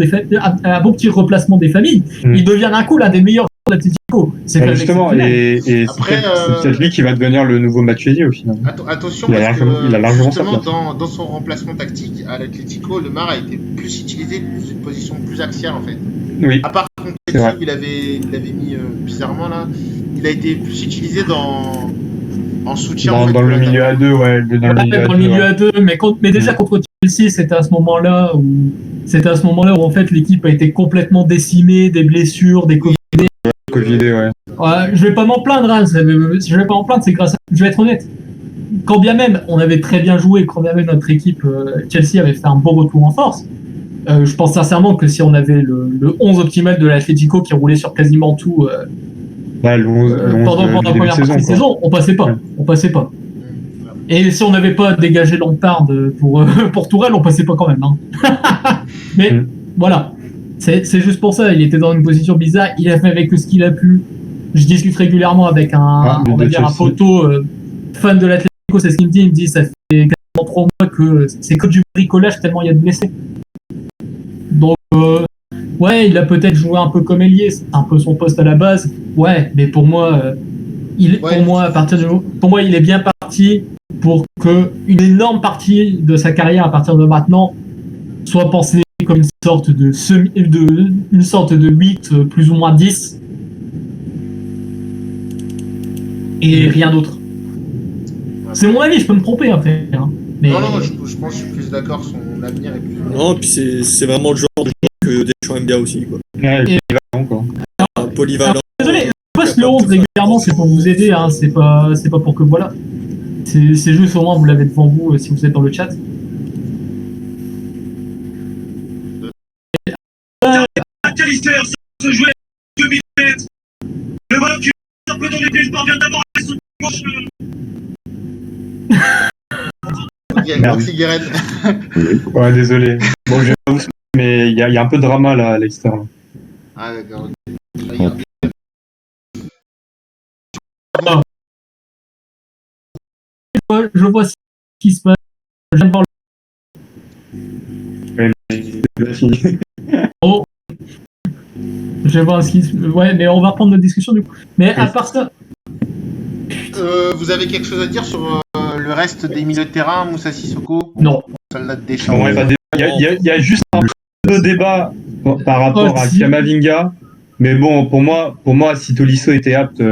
des familles, il devient d'un coup l'un des meilleurs de l'Atlético. C'est justement, et c'est peut-être lui qui va devenir le nouveau Matuidi au final. Attention, il a largement justement, dans son remplacement tactique à l'Atlético, Lemar a été plus utilisé dans une position plus axiale en fait. Oui. À part contre il avait mis bizarrement là, il a été plus utilisé en soutien dans le milieu à 2, ouais. Dans le milieu à 2, mais déjà contre Chelsea, c'était à ce moment-là où en fait l'équipe a été complètement décimée, des blessures, des Covidés, ouais. Je vais pas m'en plaindre, hein, c'est grâce à... Je vais être honnête. Quand bien même on avait très bien joué, quand bien même notre équipe Chelsea avait fait un bon retour en force, je pense sincèrement que si on avait le 11 optimal de l'Atlético qui roulait sur quasiment tout pendant la première partie de saison, on passait pas. Et si on n'avait pas dégagé Lampard pour Tourelle, on passait pas quand même. Hein. Mais voilà, c'est juste pour ça. Il était dans une position bizarre. Il a fait avec ce qu'il a pu. Je discute régulièrement avec un poteau fan de l'Atlético. C'est ce qu'il me dit. Il me dit ça fait quasiment 3 mois que c'est que du bricolage tellement il y a de blessés. Donc ouais, il a peut-être joué un peu comme ailier. C'est un peu son poste à la base. Ouais, mais pour moi, il est bien parti pour que une énorme partie de sa carrière à partir de maintenant soit pensée comme une sorte de 8 plus ou moins 10 et rien d'autre. C'est mon avis, je peux me tromper après. Hein. Mais... Non, je pense que je suis plus d'accord, son avenir est plus... Non, puis c'est vraiment le genre de joueur que Deschamps aime bien aussi, quoi. Ouais, polyvalent, quoi. Polyvalent. Désolé, je passe le 11 régulièrement, c'est pour vous aider, hein, c'est pas pour que voilà. C'est juste au moins vous l'avez devant vous si vous êtes dans le chat. McAllister se jouait 2 mètres. Le ballon qui un peu dans les pieds, vient d'abord à son gauche. Il y a une grande cigarette. Ouais, désolé. Bon, je vous mais il y a un peu de drama là à l'extérieur. Ah d'accord. Je vois ce qui se passe. J'aime voir Ouais, mais c'est pas fini. Oh. Je vais voir ce qui. Ouais, mais on va reprendre notre discussion du coup. Mais à part ça. Vous avez quelque chose à dire sur le reste des milieux de terrain, Moussa Sissoko? Non. Soldat de Deschamps. Non, il y a juste un peu de débat par rapport à Kamavinga. Mais bon, pour moi, si Tolisso était apte,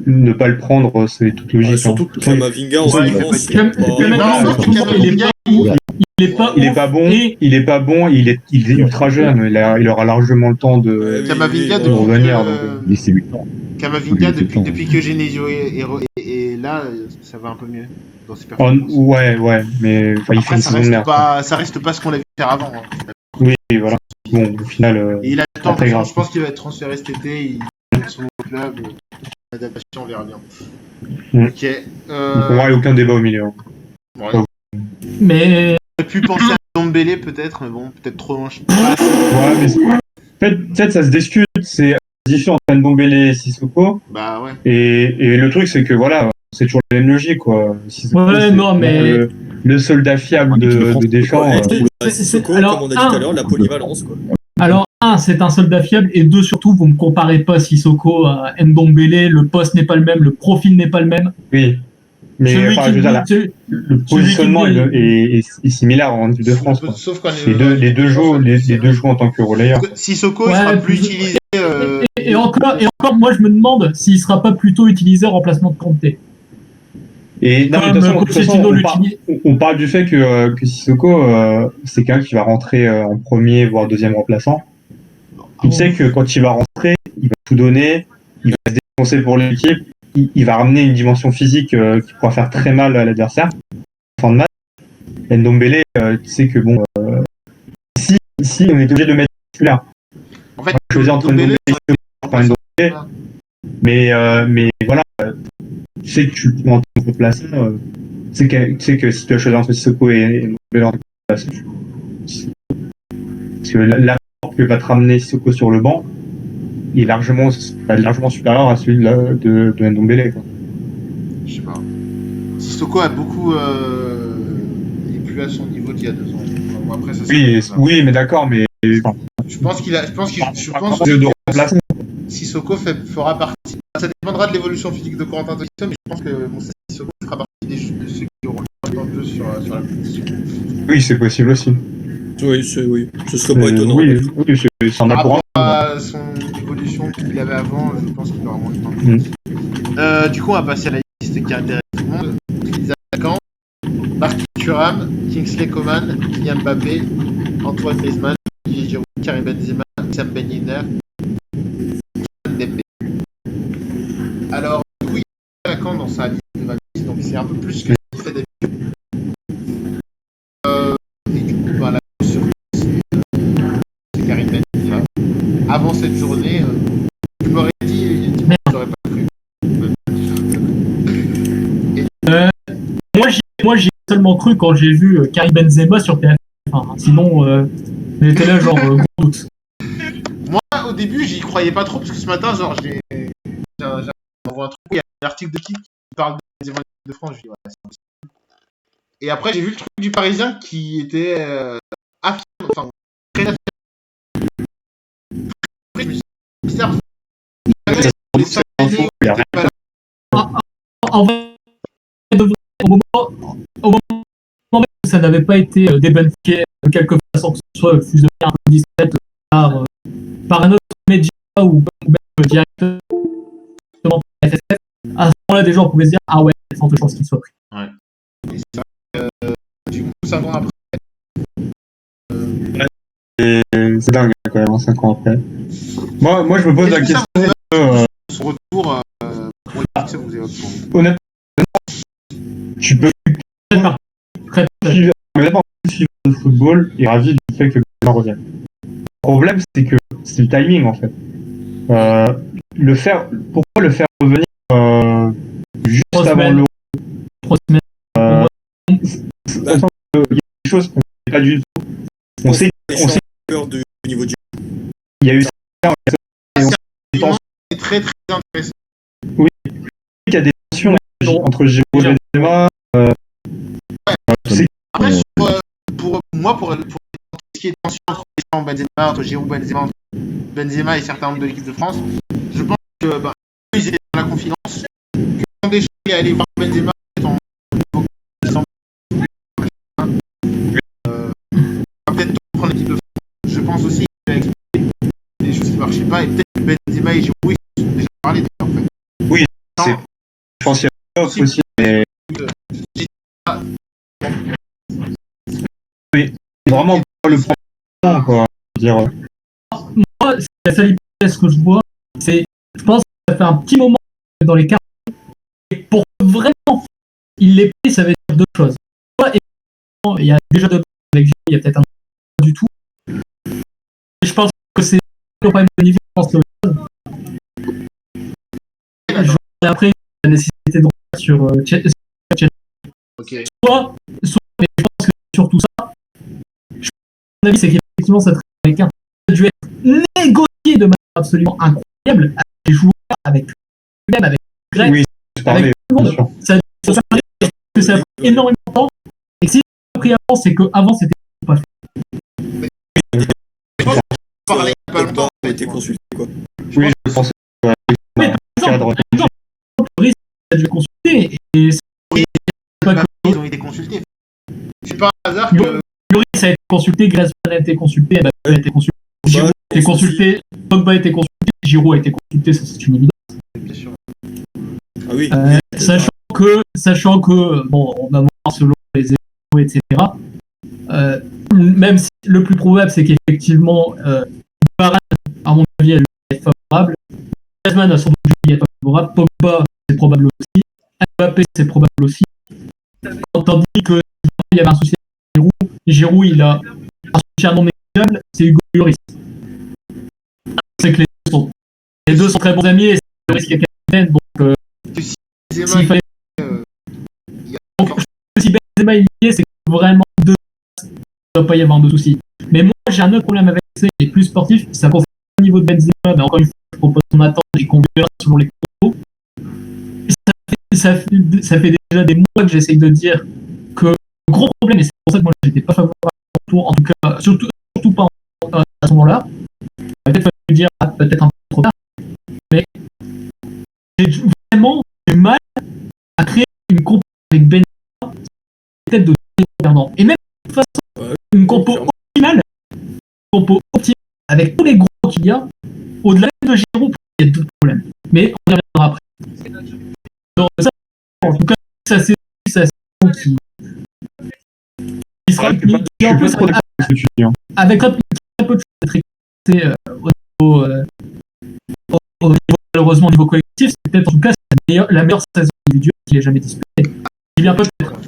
ne pas le prendre, c'est toute logique. Surtout que Kamavinga, en ce moment, il est pas bon, il est ultra jeune, il aura largement le temps de Kamavinga revenir. Kamavinga, depuis que Genesio est là, ça va un peu mieux dans ses performances. Ouais, mais il fait une saison de merde. Ça reste pas ce qu'on a vu faire avant. Hein. Oui, voilà. Bon, au final. Et il a le temps, je pense qu'il va être transféré cet été, il va son club, l'adaptation, on verra bien. Ok. Pour moi, il n'y a aucun débat au milieu. Ouais. Mais. J'aurais pu penser à Ndombele peut-être, mais bon, peut-être trop loin, je sais pas. Ouais, mais peut-être ça se discute, c'est différent entre Ndombele et Sissoko. Bah ouais. Et le truc, c'est que voilà, c'est toujours la même logique, quoi. Sissoko, ouais, non, mais. Le soldat fiable de Deschamps. Sissoko, comme on a dit tout à l'heure, la polyvalence, quoi. Alors, c'est un soldat fiable, et 2, surtout, vous me comparez pas Sissoko à Ndombele, le poste n'est pas le même, le profil n'est pas le même. Oui. Mais le positionnement est similaire en équipe de France. Sauf quand les deux jouent en tant que relayeur. Sissoko sera plus utilisé. Et encore, moi je me demande s'il sera pas plutôt utilisé en remplacement de Kanté. Et non, de toute façon, on parle du fait que Sissoko, c'est quelqu'un qui va rentrer en premier, voire deuxième remplaçant. Tu sais que quand il va rentrer, il va tout donner, il va se défoncer pour l'équipe, il va ramener une dimension physique qui pourra faire très mal à l'adversaire en fin de match. Ndombele, tu sais que bon, ici on est obligé de le mettre titulaire. En fait, on va choisir entre Ndombele et Ndombele. Mais voilà, tu sais que tu en tant que remplaçant, tu sais que si tu as choisi entre Sissoko et Ndombele en tant que remplaçant, parce que l'apport que va te ramener Sissoko sur le banc, il est largement supérieur à celui de Ndombele, quoi. Je sais pas. Sissoko a beaucoup. Il est plus à son niveau d'il y a 2 ans. Bon, après, ça, oui, mais d'accord, mais. Je pense que Sissoko fera partie. Ça dépendra de l'évolution physique de Corentin Tolisso, mais je pense que Sissoko fera partie de ceux qui auront le jeu sur la position. Oui, c'est possible aussi. Oui, ce serait pas étonnant. Oui, c'est un rapport à son évolution qu'il avait avant, je pense qu'il aura moins de temps. Du coup, on va passer à la liste qui intéresse tout le monde. Les attaquants: Marcus Thuram, Kingsley Coman, Kylian Mbappé, Antoine Griezmann, Olivier Giroud, Karim Benzema, Sam Ben Yedder, Dembélé. Alors, du coup, il y a un attaquant dans sa liste de 26, donc c'est un peu plus que ce qu'il fait d'habitude. Et du coup, la surprise, c'est Karim Benzema. Avant cette journée, tu m'aurais dit, j'aurais pas cru. Moi, j'ai seulement cru quand j'ai vu Karim Benzema sur TF1. Enfin, sinon, j'étais là genre gros doute. Moi, au début, j'y croyais pas trop parce que ce matin, genre, j'ai envoyé un truc. Il y a un article de qui parle des Benzema de France. Je dis, ouais, c'est impossible. Et après, j'ai vu le truc du Parisien qui était affirmé, enfin, très affirmé. En vrai, au moment où ça n'avait pas été débunké de quelque façon que ce soit fusionné un peu discrète par un autre média ou même directement par la FSF, à ce moment-là, des gens pouvaient se dire ah ouais, il y a de fortes chances qu'il soit pris. Ouais. Et ça, du coup, ça va après. C'est dingue quand même, 5 ans après. Moi, je me pose la question. Son retour, ça vous évoque pour vous. Honnêtement, tu peux suivre le football et ravi du fait que Benzema revienne. Le problème, c'est que c'est le timing en fait. Pourquoi le faire revenir juste avant l'Euro 3 semaines. Il y a des choses qu'on ne sait pas du tout. On sait peur du niveau du. Il y a eu c'est très très intéressant. Oui, il y a des tensions entre Giroud et Benzema. Après, pour moi, pour ce qui est tension entre Benzema, entre Giroud et Benzema, Benzema et certains membres de l'équipe de France. Je pense que ils étaient dans la confidence. Que quand Deschamps est allé voir Benzema en peut-être prendre l'équipe de France. Je pense aussi qu'il a expliqué des choses qui ne marchaient pas et peut-être que Benzema et Giroud ils se sont déjà parlé en fait. Oui, je pense qu'il y a aussi, mais c'est vraiment pas le problème, quoi. Dire. Moi, c'est la seule hypothèse que je vois, je pense que ça fait un petit moment dans les cartes, et pour vraiment il les paye, ça veut dire deux choses. Il y a déjà deux avec Giroud, il y a peut-être un du tout. Et je pense que c'est le problème de niveau, je pense que et après la nécessité de revenir sur Chelsea. Okay. Soit, mais je pense que surtout ça, mon avis, c'est qu'effectivement, cette avec un dû être négocié de manière absolument incroyable avec les joueurs, avec même avec Greg, oui, avec tout le monde. Ça a pris énormément de temps. Et si ça a pris avant, c'est qu'avant, c'était pas fait. Parler il n'y a pas longtemps, on a été consulté, quoi. Oui, je pense que mais par exemple, le risque a dû consulter et ils ont été consultés. C'est pas un hasard que Lloris a été consulté, Griezmann a été consulté, Mbappé a été consulté, Giroud a été consulté, Pogba a été consulté, Giroud a été consulté, ça c'est une évidence. bien sûr. Ah oui. Sachant que bon, on va voir selon les événements, etc. Même si le plus probable c'est qu'effectivement Varane, à mon avis, elle est favorable. Griezmann a son doute est favorable. Pogba, c'est probable aussi. Mbappé, c'est probable aussi. Tandis que il y avait un souci avec Giroud, il a un soutien non négligeable, c'est Hugo Lloris. C'est que les deux sont très bons amis et c'est Lloris qui est capitaine, donc s'il fallait. Donc si Benzema est lié, c'est que vraiment deux, il ne doit pas y avoir de soucis. Mais moi, j'ai un autre problème avec ça, qui est plus sportif, ça concerne le niveau de Benzema, mais encore une fois, je propose qu'on attende et qu'on verra selon les propos. Ça fait déjà des mois que j'essaye de dire que le gros problème, et c'est pour ça que moi j'étais pas favorable au retour, en tout cas, surtout pas à ce moment-là, peut-être fallu dire peut-être un peu trop tard, mais j'ai vraiment du mal à créer une compo avec Benzema, peut-être de perdants. Et même de toute façon, une compo optimale avec tous les gros qu'il y a, au-delà de Giroud, il y a d'autres problèmes. Mais on y reviendra après. Donc, ça, en tout cas, ça c'est qui sera qui en plus avec un peu de choses à traiter au niveau malheureusement au niveau collectif, c'est peut-être en tout cas la meilleure saison individuelle qu'il ait jamais disputée. Il vient peut-être.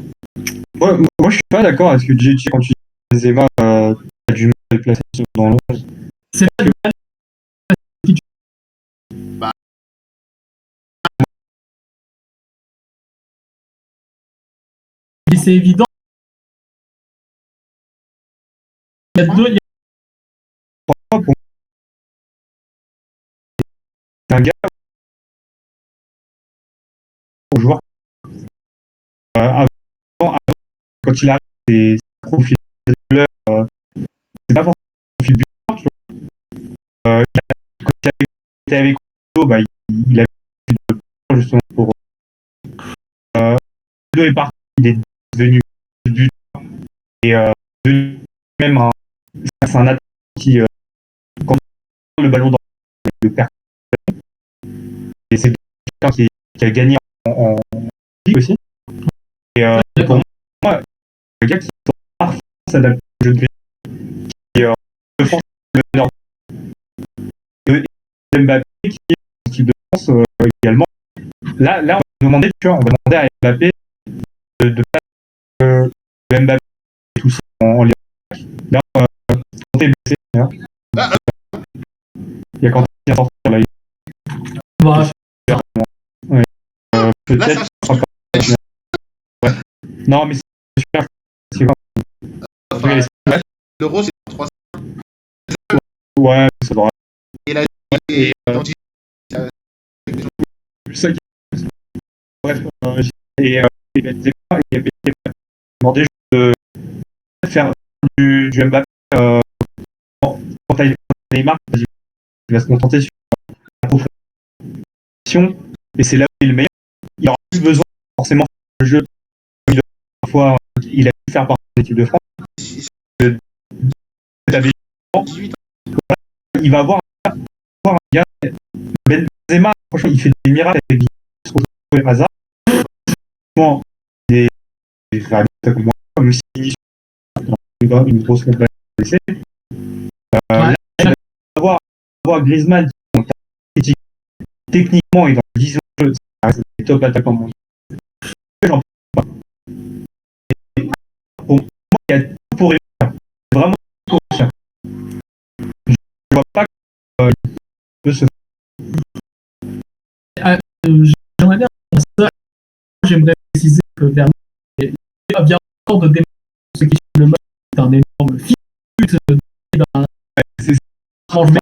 Moi je suis pas d'accord avec ce que tu dis quand tu dis Benzema a du mal à le placer dans l'11. C'est pas du mal. C'est évident. Il y a deux. C'est un gars au joueur. Avant, quand il arrive, c'est profil de c'est pas forcément profil buteur, tu vois. Quand il était avec Odo, bah, il a eu de justement pour. Odo est parti, il est devenu buteur et devenu même c'est un attaquant qui quand on le ballon dans le perd. Et c'est quelqu'un qui a gagné en ligue aussi. Et pour moi, le gars qui sont parfaitement s'adapter au jeu de vie, qui de France le meneur. Et Mbappé qui est en équipe de France également. Là, on va demander, tu vois, à Mbappé de faire Mbappé et tout ça en lien. Là, on est blessé. Il y a quand il va sortir là. Ouais. Peut-être. Ouais. Non, mais c'est super. L'euro, c'est 3. Ouais, ça devrait. Et là, bref, et Benzema, il avait demandé de faire du Mbappé quand Neymar, il va se contenter sur la proposition, et c'est là où il est le meilleur. Il aura plus besoin forcément de le jeu. Parfois, il a pu faire partie de l'équipe de France. Il va avoir un gars, Benzema, franchement, il fait des miracles avec des hasard. Bon, il est comme si une grosse compagnie blessée. Là, il va avoir Griezmann qui techniquement est dans la vision de jeu, ça reste des top attaquants mondiaux. J'en peux pas. Pour moi, il y a tout pour réussir. Vraiment tout pour réussir. Je ne vois pas que peut se J'aimerais bien ça. J'aimerais préciser que Bernard vient encore de démontrer ce qui est le match est un énorme fit d'un changement.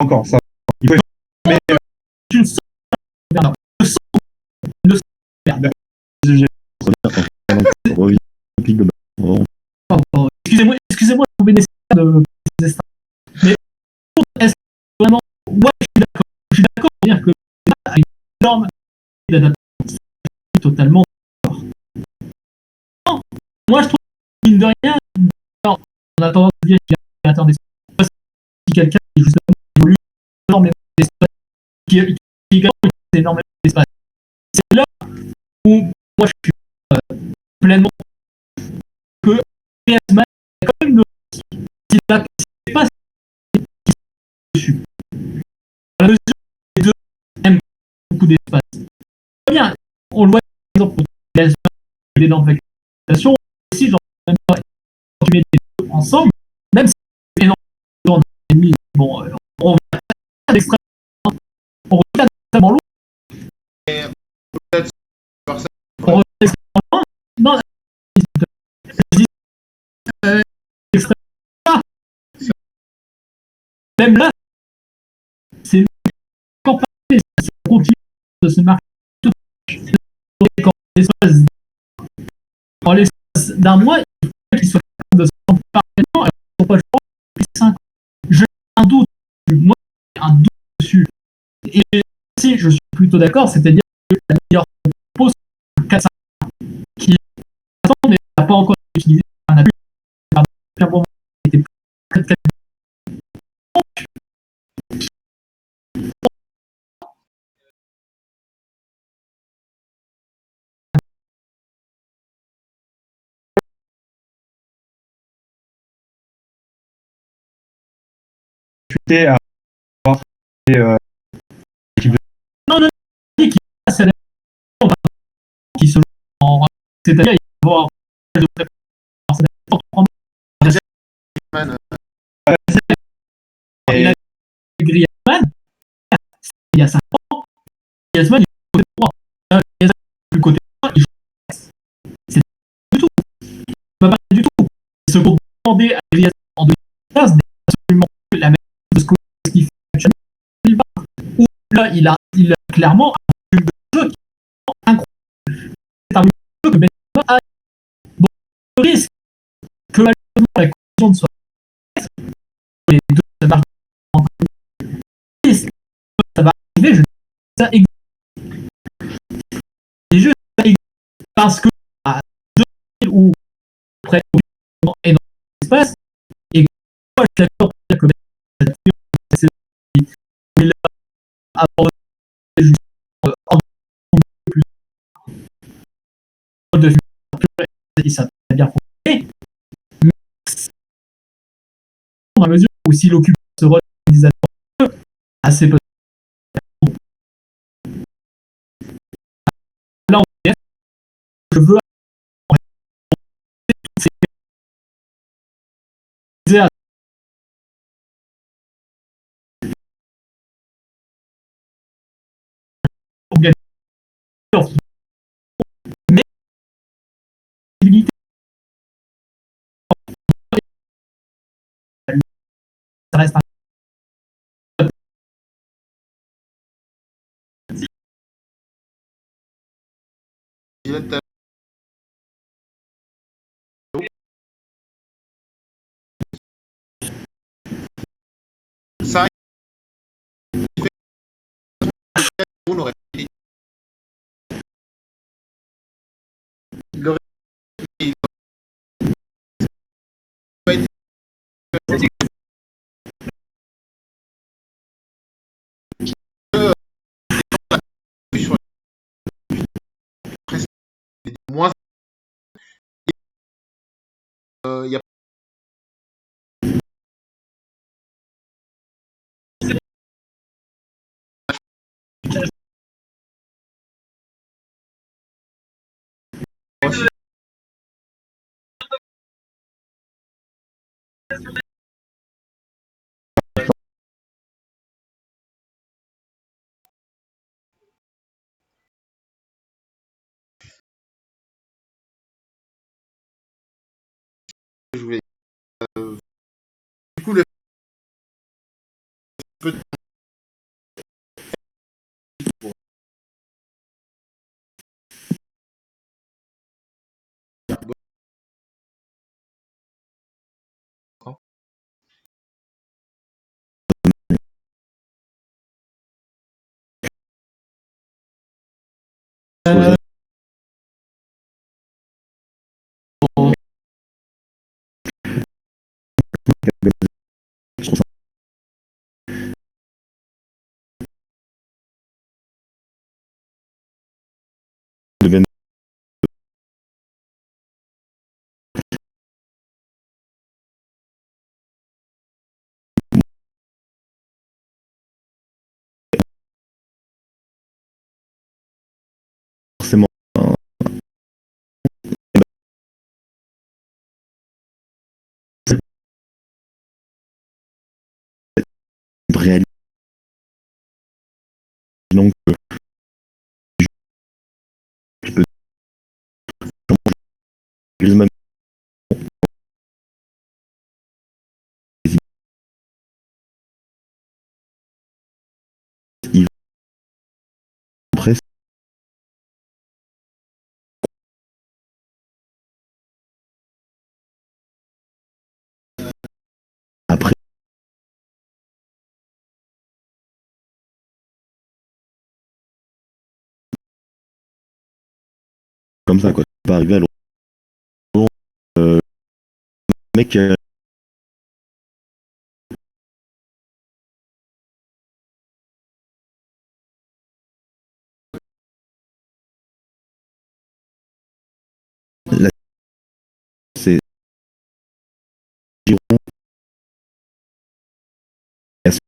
encore ça. Il faut mais Une seule Bernard. Le excusez-moi, je vous bénéficie de préciser ça. Mais est-ce que vraiment, moi je suis d'accord pour dire que a une énorme d'adaptation totalement d'accord. Non, moi je trouve que mine de rien, alors, on a tendance à dire qu'il y a un créateur d'espace, si quelqu'un qui justement évolue énormément d'espace, qui également utilise énormément d'espace. C'est là où moi je suis pleinement que Griezmann a quand même s'il n'a pas dessus. À la mesure où les deux aiment beaucoup d'espace. Très bien, on le voit par exemple pour Griezmann, il est dans l'évaluation. Si j'en même pas, quand tu mets les deux ensemble, même si c'est énormément d'ennemis, bon, on revient à l'extrême, on revient extrêmement loin. On revient extrêmement loin. Non, extrêmement loin. Même là, c'est une campagne, ça continue de se marquer en l'espace d'un mois, il faut qu'ils soient capables de se rendre parfaitement, alors qu'ils ne sont pas le choix depuis 5 ans. J'ai un doute, moi j'ai un doute dessus. Et si je suis plutôt d'accord, c'est-à-dire que la meilleure propose 4-5 qui attend, mais n'a pas encore été utilisé par un abus. Pierre Bourmont était plus de à avoir l'équipe de non, non, qui passe à la qui se joue en. C'est-à-dire, il va avoir de préparation. Il a Griezmann, il y a 5 ans, Griezmann, il est côté droit. Griezmann, du côté droit, il joue. C'est pas du tout. Pas mal du tout. Ce qu'on demandait à Griezmann en 2015 n'est absolument plus la même chose que ce qu'il fait actuellement. Où là, il a clairement un volume de jeu qui est incroyable. C'est un volume de jeu que Benzema a. Donc, le risque que malheureusement la condition soit les deux se marquent en risque, ça va arriver, je dis ça existe. Et juste ça existe parce que à deux villes où près énormément d'espace, et moi je suis d'accord pour dire que c'est mais là, avant juste en plus de film, ça a bien fonctionné, mais dans la mesure où s'il occupe ce rôle d'utilisateur assez peu. Là, je veux mais ça reste un on aurait il aurait pas été sur presque moins il y a je voulais du coup le peu de temps. Forcément réalité. Donc, je peux Griezmann il presque après comme ça quoi. Pas arriver à l'euro. Mec, là, c'est Giron, est-ce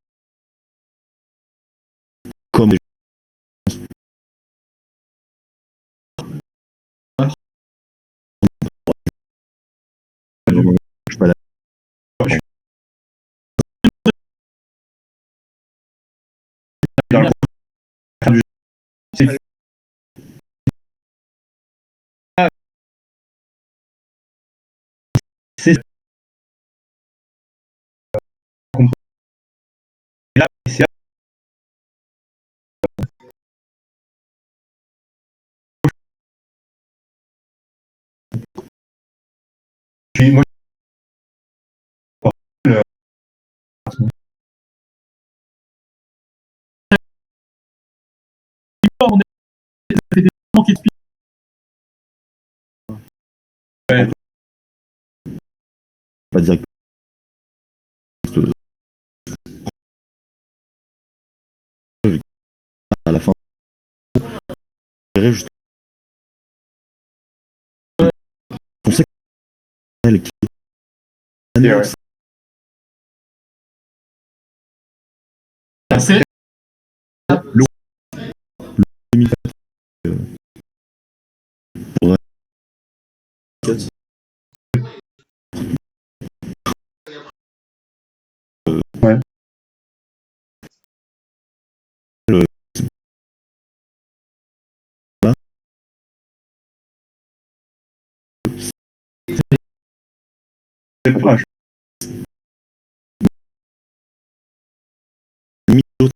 comme je suis pas là. C'est là, c'est moi, le- C'était des gens qui expliquent. Pas direct à la fin. Juste on sait qu'elle qui C'est le limite pour Ouais. le là, c'est le courage. limite d'autres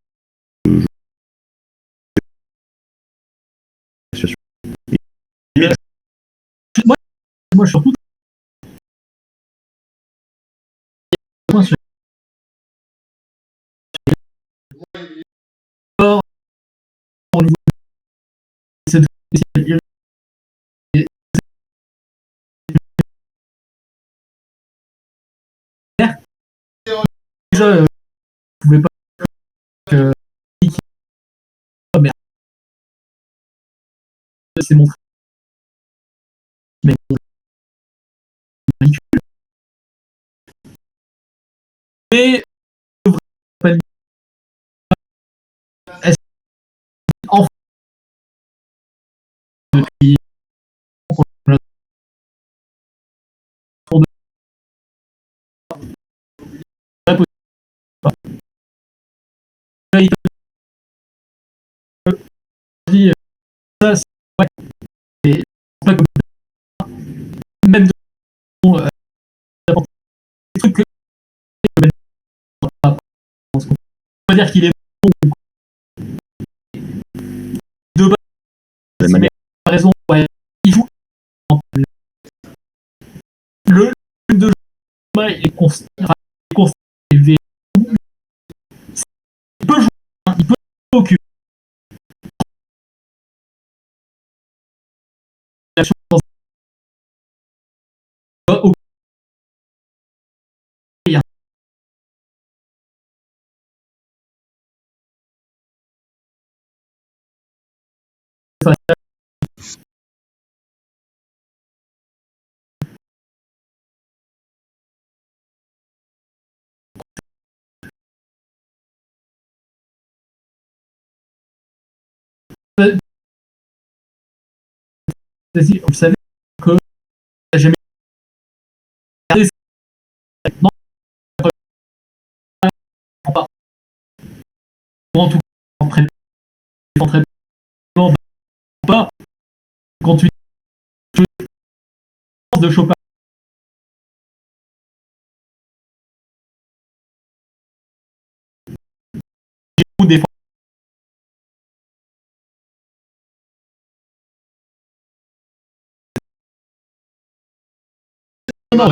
situation. moi surtout moi, sur c'est mon mais ridicule. Mais est-ce enfin depuis ça, c'est ouais, et pas comme même de des trucs que on peut pas dire qu'il est bon de base, mais a raison, ouais, il joue le de jeu est constant élevé. Il peut jouer, hein, il peut occuper la chose dans vous savez que jamais non, pas en tout cas très pas quand tu de Chopin ou des non,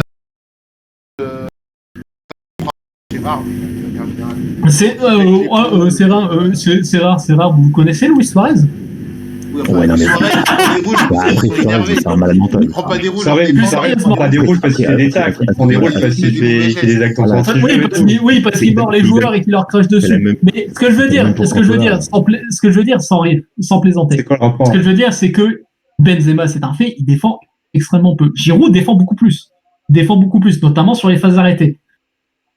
C'est rare. c'est rare. Vous connaissez Luis Suarez? Oui, Ouais, non, mais- Suarez, il prend des rouges, Après, il est énervé. c'est un malade mental. Il prend pas des rouges. Suarez, il prend pas des rouges parce qu'il fait des tacles, il prend des rouges parce qu'il fait des actes Voilà. anti-jeu. Parce qu'il mord les joueurs et qu'il leur crache dessus. Mais ce que je veux dire, sans plaisanter, C'est quoi le rapport? ce que je veux dire, c'est que Benzema, c'est un fait, il défend extrêmement peu. Giroud défend beaucoup plus. Notamment sur les phases arrêtées.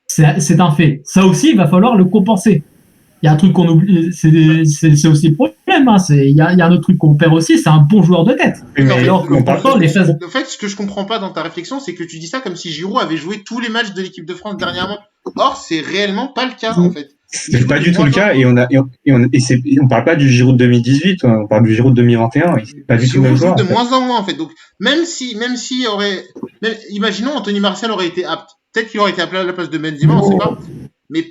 C'est un fait. Ça aussi, il va falloir le compenser. Il y a un truc qu'on oublie, c'est aussi le problème. Hein. Il y a un autre truc qu'on perd aussi, c'est un bon joueur de tête. Alors que pourtant, les phases. En fait, ce que je comprends pas dans ta réflexion, c'est que tu dis ça comme si Giroud avait joué tous les matchs de l'équipe de France dernièrement. Or, c'est réellement pas le cas, en fait. C'est pas du tout le cas, et on parle pas du Giroud de 2018, on parle du Giroud de 2021, et c'est pas du tout le même Giroud joueur. joue de moins en moins, en fait. Donc, même si imaginons Anthony Martial aurait été apte. Peut-être qu'il aurait été appelé à la place de Benzema, on sait pas. Mais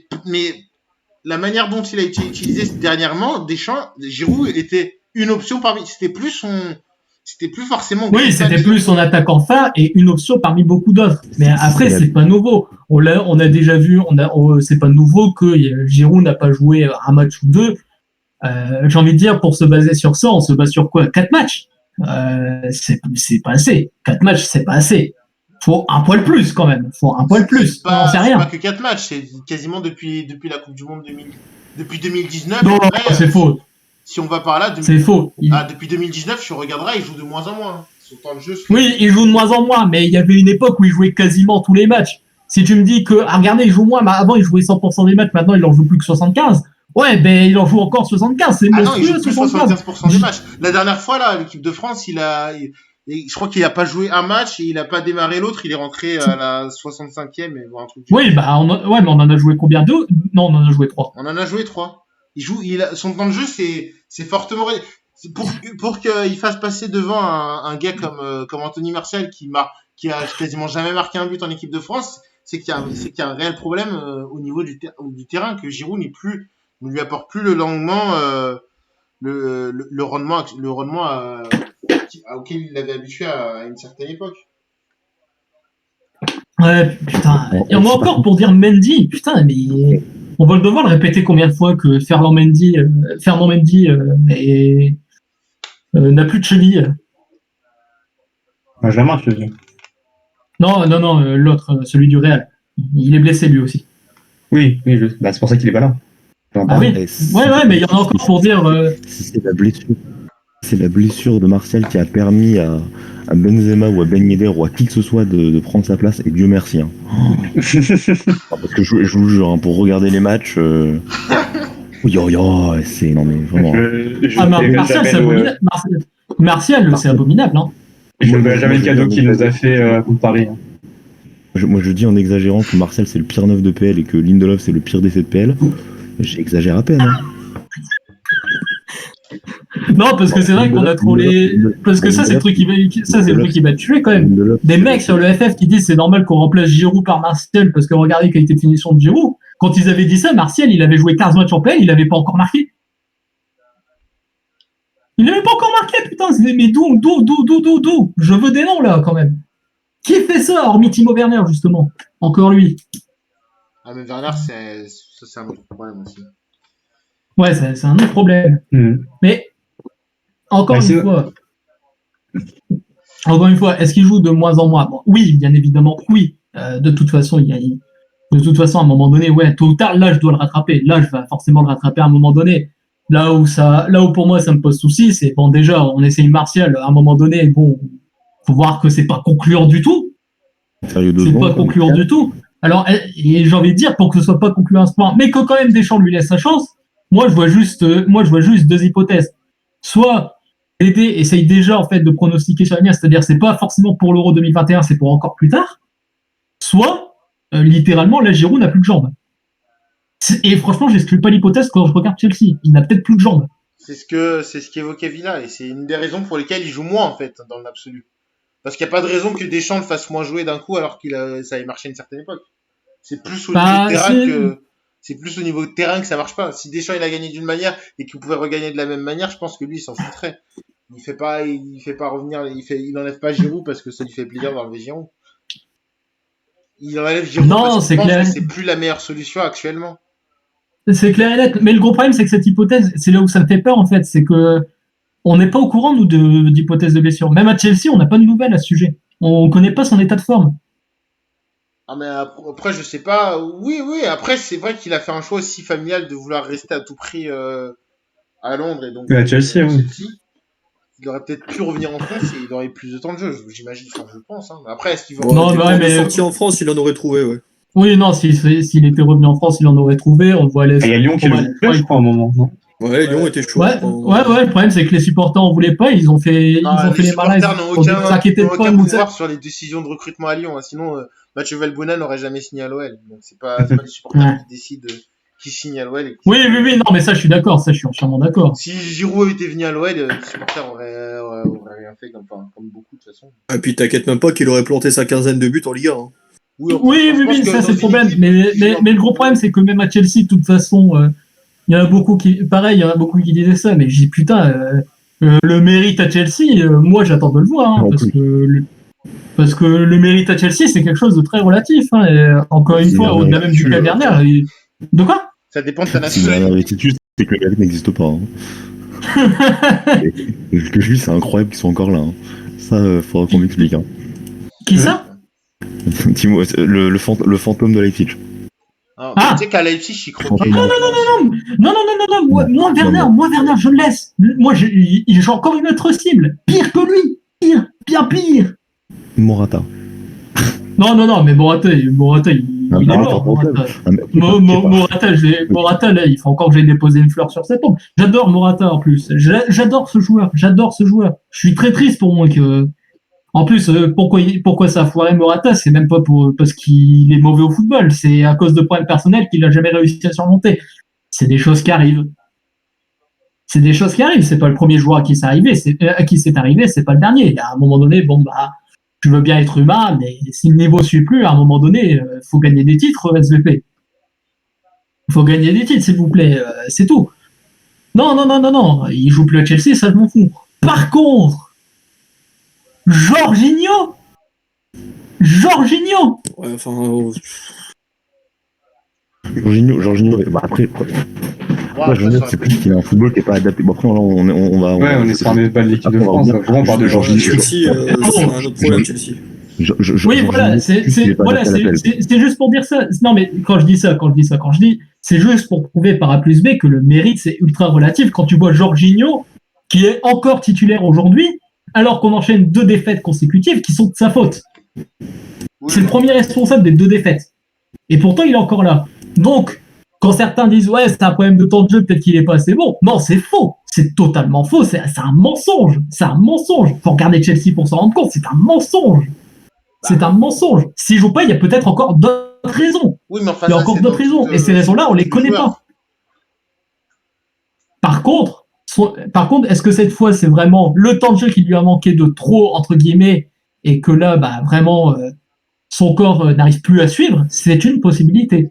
la manière dont il a été utilisé dernièrement, Giroud était une option parmi. C'était plus forcément. Oui, c'était plus son attaquant phare et une option parmi beaucoup d'autres. Mais après, c'est pas nouveau. On a déjà vu, c'est pas nouveau que Giroud n'a pas joué un match ou deux. J'ai envie de dire, pour se baser sur ça, on se base sur quoi? 4 matchs. C'est pas assez. 4 matchs, c'est pas assez. Faut un poil plus quand même. On n'en sait rien. C'est pas que 4 matchs, c'est quasiment depuis la Coupe du Monde depuis 2019. Non, après, c'est faux. Si on va par là, C'est faux. Depuis 2019, tu regarderas, il joue de moins en moins. Son temps de jeu, Oui, il joue de moins en moins, mais il y avait une époque où il jouait quasiment tous les matchs. Si tu me dis que, regardez, il joue moins, mais avant il jouait 100% des matchs, maintenant il en joue plus que 75. Ouais, ben il en joue encore 75, c'est non, il joue plus 75. 75% des matchs. La dernière fois, là, l'équipe de France, je crois qu'il a pas joué un match et il a pas démarré l'autre, il est rentré à la 65e et un truc. Oui, mais on en a joué combien? 2? Non, on en a joué 3. On en a joué 3. Son temps de jeu, c'est fortement pour qu'il fasse passer devant un gars comme Anthony Martial qui a quasiment jamais marqué un but en équipe de France, c'est qu'il y a un réel problème au niveau du terrain, que Giroud ne lui apporte plus le rendement le rendement auquel il l'avait habitué à une certaine époque. Ouais, putain. Et on va encore pour dire Mendy, putain, mais on va devoir le répéter combien de fois que Fernand Mendy n'a plus de cheville. Benjamin, je te dis. Non, l'autre, celui du Real. Il est blessé lui aussi. Oui, c'est pour ça qu'il est pas là. Ah oui. Ouais, mais il y en a encore pour dire. Si c'est la blessure. c'est la blessure de Martial qui a permis à Benzema ou à Ben Yedder ou à qui que ce soit de prendre sa place, et Dieu merci. Hein. Parce que je vous le jure, hein, pour regarder les matchs, c'est... Non mais vraiment... Martial, c'est abominable. Martial, c'est abominable. Hein. Je ne verrai jamais le cadeau qu'il nous a fait contre Paris. Hein. Moi je dis en exagérant que Martial c'est le pire neuf de PL et que Lindelof c'est le pire décès de PL. J'exagère à peine. Hein. Non, parce que c'est vrai qu'on a trop les. Parce que ça, c'est le truc qui va te tuer quand même. Des mecs sur le FF qui disent c'est normal qu'on remplace Giroud par Martial parce que regardez qualité de finition de Giroud. Quand ils avaient dit ça, Martial, il avait joué 15 matchs en PL, il avait pas encore marqué. Il n'avait pas encore marqué, putain. Mais d'où je veux des noms là quand même. Qui fait ça, hormis Timo Werner justement? Encore lui. Ah, mais Werner, c'est un autre problème aussi. Ouais, c'est un autre problème. Mais encore une fois, est-ce qu'il joue de moins en moins? Bon, oui, bien évidemment, oui. De toute façon, à un moment donné, ouais, tôt ou tard, l'âge doit le rattraper. L'âge va forcément le rattraper à un moment donné. Là où pour moi ça me pose souci, c'est bon, déjà, on essaye Martial, à un moment donné, bon, faut voir que c'est pas concluant du tout. C'est pas concluant du tout. Alors, et j'ai envie de dire, pour que ce soit pas concluant à ce point, mais que quand même Deschamps lui laisse sa chance, moi je vois juste deux hypothèses. Soit Dédé essaye déjà en fait de pronostiquer sur l'avenir, c'est-à-dire c'est pas forcément pour l'Euro 2021, c'est pour encore plus tard. Soit littéralement, là Giroud n'a plus de jambes. Et franchement, j'exclus pas l'hypothèse quand je regarde Chelsea. Il n'a peut-être plus de jambes. C'est ce qu'évoquait Villa, et c'est une des raisons pour lesquelles il joue moins en fait dans l'absolu. Parce qu'il n'y a pas de raison que Deschamps le fasse moins jouer d'un coup alors ça avait marché à une certaine époque. C'est plus au niveau de terrain c'est plus au niveau de terrain que ça marche pas. Si Deschamps il a gagné d'une manière et qu'il pouvait regagner de la même manière, je pense que lui il s'en foutrait. Il fait pas revenir, il enlève pas Giroud parce que ça lui fait plaisir d'enlever Giroud. Il enlève Giroud parce qu'il pense que c'est plus la meilleure solution actuellement. C'est clair et net. Mais le gros problème c'est que cette hypothèse, c'est là où ça me fait peur en fait, c'est que on n'est pas au courant nous d'hypothèses de blessure. Même à Chelsea, on n'a pas de nouvelles à ce sujet. On connaît pas son état de forme. Ah mais après je sais pas. Oui, après c'est vrai qu'il a fait un choix aussi familial de vouloir rester à tout prix à Londres et donc à Chelsea, oui. Il aurait peut-être pu revenir en France et il aurait eu plus de temps de jeu, j'imagine, je pense. Hein. Mais après, est-ce qu'il va sorti en France, il en aurait trouvé, ouais. Oui, non, s'il était revenu en France, il en aurait trouvé. On voit les. Il y a Lyon qui le voulait, je crois, à un moment, non? Ouais, Lyon était chaud. Ouais, le problème c'est que les supporters en voulaient pas, ils ont fait les malins. Les supporters n'ont aucun pouvoir sur les décisions de recrutement à Lyon. Hein. Sinon, Mathieu Valbuena n'aurait jamais signé à l'OL. Donc c'est pas les supporters qui décident qui signe à l'OL. Oui, non, mais ça je suis d'accord, je suis entièrement d'accord. Si Giroud était venu à l'OL, les supporters auraient rien fait comme beaucoup de toute façon. Et puis t'inquiète même pas qu'il aurait planté sa quinzaine de buts en Ligue 1. Hein. Oui, ça c'est le problème. Mais le gros problème c'est que même à Chelsea, de toute façon. Il y en a beaucoup qui disaient ça, mais je dis putain, le mérite à Chelsea, moi j'attends de le voir, hein, parce que le mérite à Chelsea c'est quelque chose de très relatif. Hein, et encore une fois, au-delà même du cas Werner. De quoi? Ça dépend de ta nationalité. La rétitude, c'est que le mérite n'existe pas. Hein. Et que lui, c'est incroyable qu'ils soient encore là. Hein. Ça, faudra qu'on m'explique. Hein. Qui ça? Timo, le fantôme de Leipzig. Tu sais qu'à Leipzig, je crois. Non. Moi, Werner, je le laisse. Moi, j'ai encore une autre cible. Pire que lui. Pire. Morata. Non, mais Morata, il est mort. Morata, là, il faut encore que j'aille déposer une fleur sur cette tombe. J'adore Morata, en plus. J'adore ce joueur. Je suis très triste pour moi que... En plus, pourquoi ça a foiré Morata, c'est même pas parce qu'il est mauvais au football, c'est à cause de problèmes personnels qu'il a jamais réussi à surmonter. C'est des choses qui arrivent. C'est pas le premier joueur à qui c'est arrivé, c'est pas le dernier. À un moment donné, tu veux bien être humain, mais si le niveau suit plus, à un moment donné, faut gagner des titres, SVP. Faut gagner des titres, s'il vous plaît, c'est tout. Non, il joue plus à Chelsea, ça je m'en fous. Par contre, Jorginho. Ouais, enfin. Jorginho. Après, Jorginho, c'est plus qu'il a un football qui est pas adapté. Bon, après, on est sur des balles de l'équipe de France. Vraiment, on parle de Jorginho. Chelsea, c'est un autre problème, Chelsea. Oui, voilà, c'est juste pour dire ça. Non, mais quand je dis, c'est juste pour prouver par A plus B que le mérite, c'est ultra relatif. Quand tu vois Jorginho, qui est encore titulaire aujourd'hui, alors qu'on enchaîne 2 défaites consécutives qui sont de sa faute. C'est le premier responsable des 2 défaites. Et pourtant, il est encore là. Donc, quand certains disent « Ouais, c'est un problème de temps de jeu, peut-être qu'il est pas assez bon », non, c'est faux. C'est totalement faux. C'est un mensonge. C'est un mensonge. Faut regarder Chelsea pour s'en rendre compte. C'est un mensonge. C'est un mensonge. S'il joue pas, il y a peut-être encore d'autres raisons. Oui, mais enfin, il y a encore d'autres raisons. Et ces raisons-là, on les connaît pas. Par contre, est-ce que cette fois, c'est vraiment le temps de jeu qui lui a manqué de trop, entre guillemets, et que là, bah, vraiment, son corps n'arrive plus à suivre? C'est une possibilité.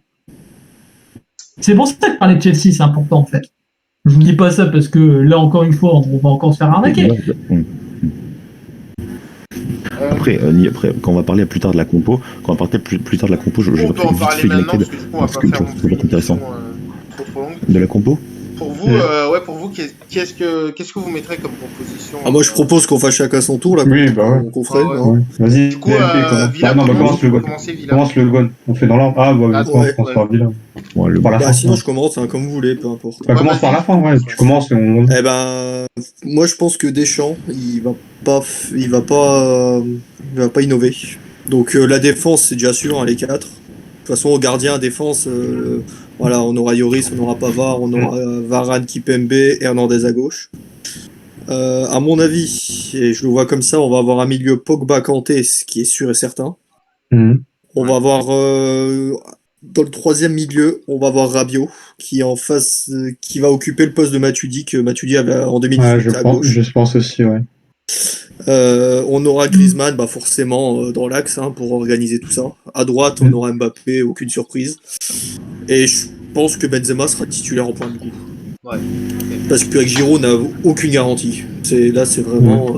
C'est pour ça que parler de Chelsea, c'est important, en fait. Je vous dis pas ça parce que là, encore une fois, on va encore se faire arnaquer. Après, quand on va parler plus tard de la compo, je vais peut en parler maintenant parce que du coup, on va pas faire ça va être intéressant. trop longue. De la compo. Pour vous, qu'est-ce que vous mettrez comme composition? Moi, je propose qu'on fasse chacun son tour, là. Oui, bah ouais. Qu'on ferait, ouais. Ouais. Vas-y, Du coup, Villa, commence le Gon. Commence le Gon. On fait dans l'ordre. On commence par Villa. Ouais, Par la fin. Sinon, je commence, hein, comme vous voulez, peu importe. Bah, commence par la fin, ouais. Tu commences et on... Eh ben, moi, je pense que Deschamps, il va pas innover. Donc, la défense, c'est déjà sûr, hein, les 4. De toute façon, au gardien, défense, voilà, on aura Yoris, on aura Pavard, on aura Varane, Kipembe, Hernandez à gauche. À mon avis, et je le vois comme ça, on va avoir un milieu Pogba Kanté, ce qui est sûr et certain. On va avoir dans le 3e milieu, on va avoir Rabiot qui est en face, qui va occuper le poste de Matuidi que Matuidi avait en 2018 à gauche. Je pense aussi, ouais. On aura Griezmann, bah forcément dans l'axe, hein, pour organiser tout ça. À droite, on aura Mbappé, aucune surprise. Et je pense que Benzema sera titulaire en point de coup. Ouais. Parce qu'avec Giroud, on n'a aucune garantie. C'est vraiment.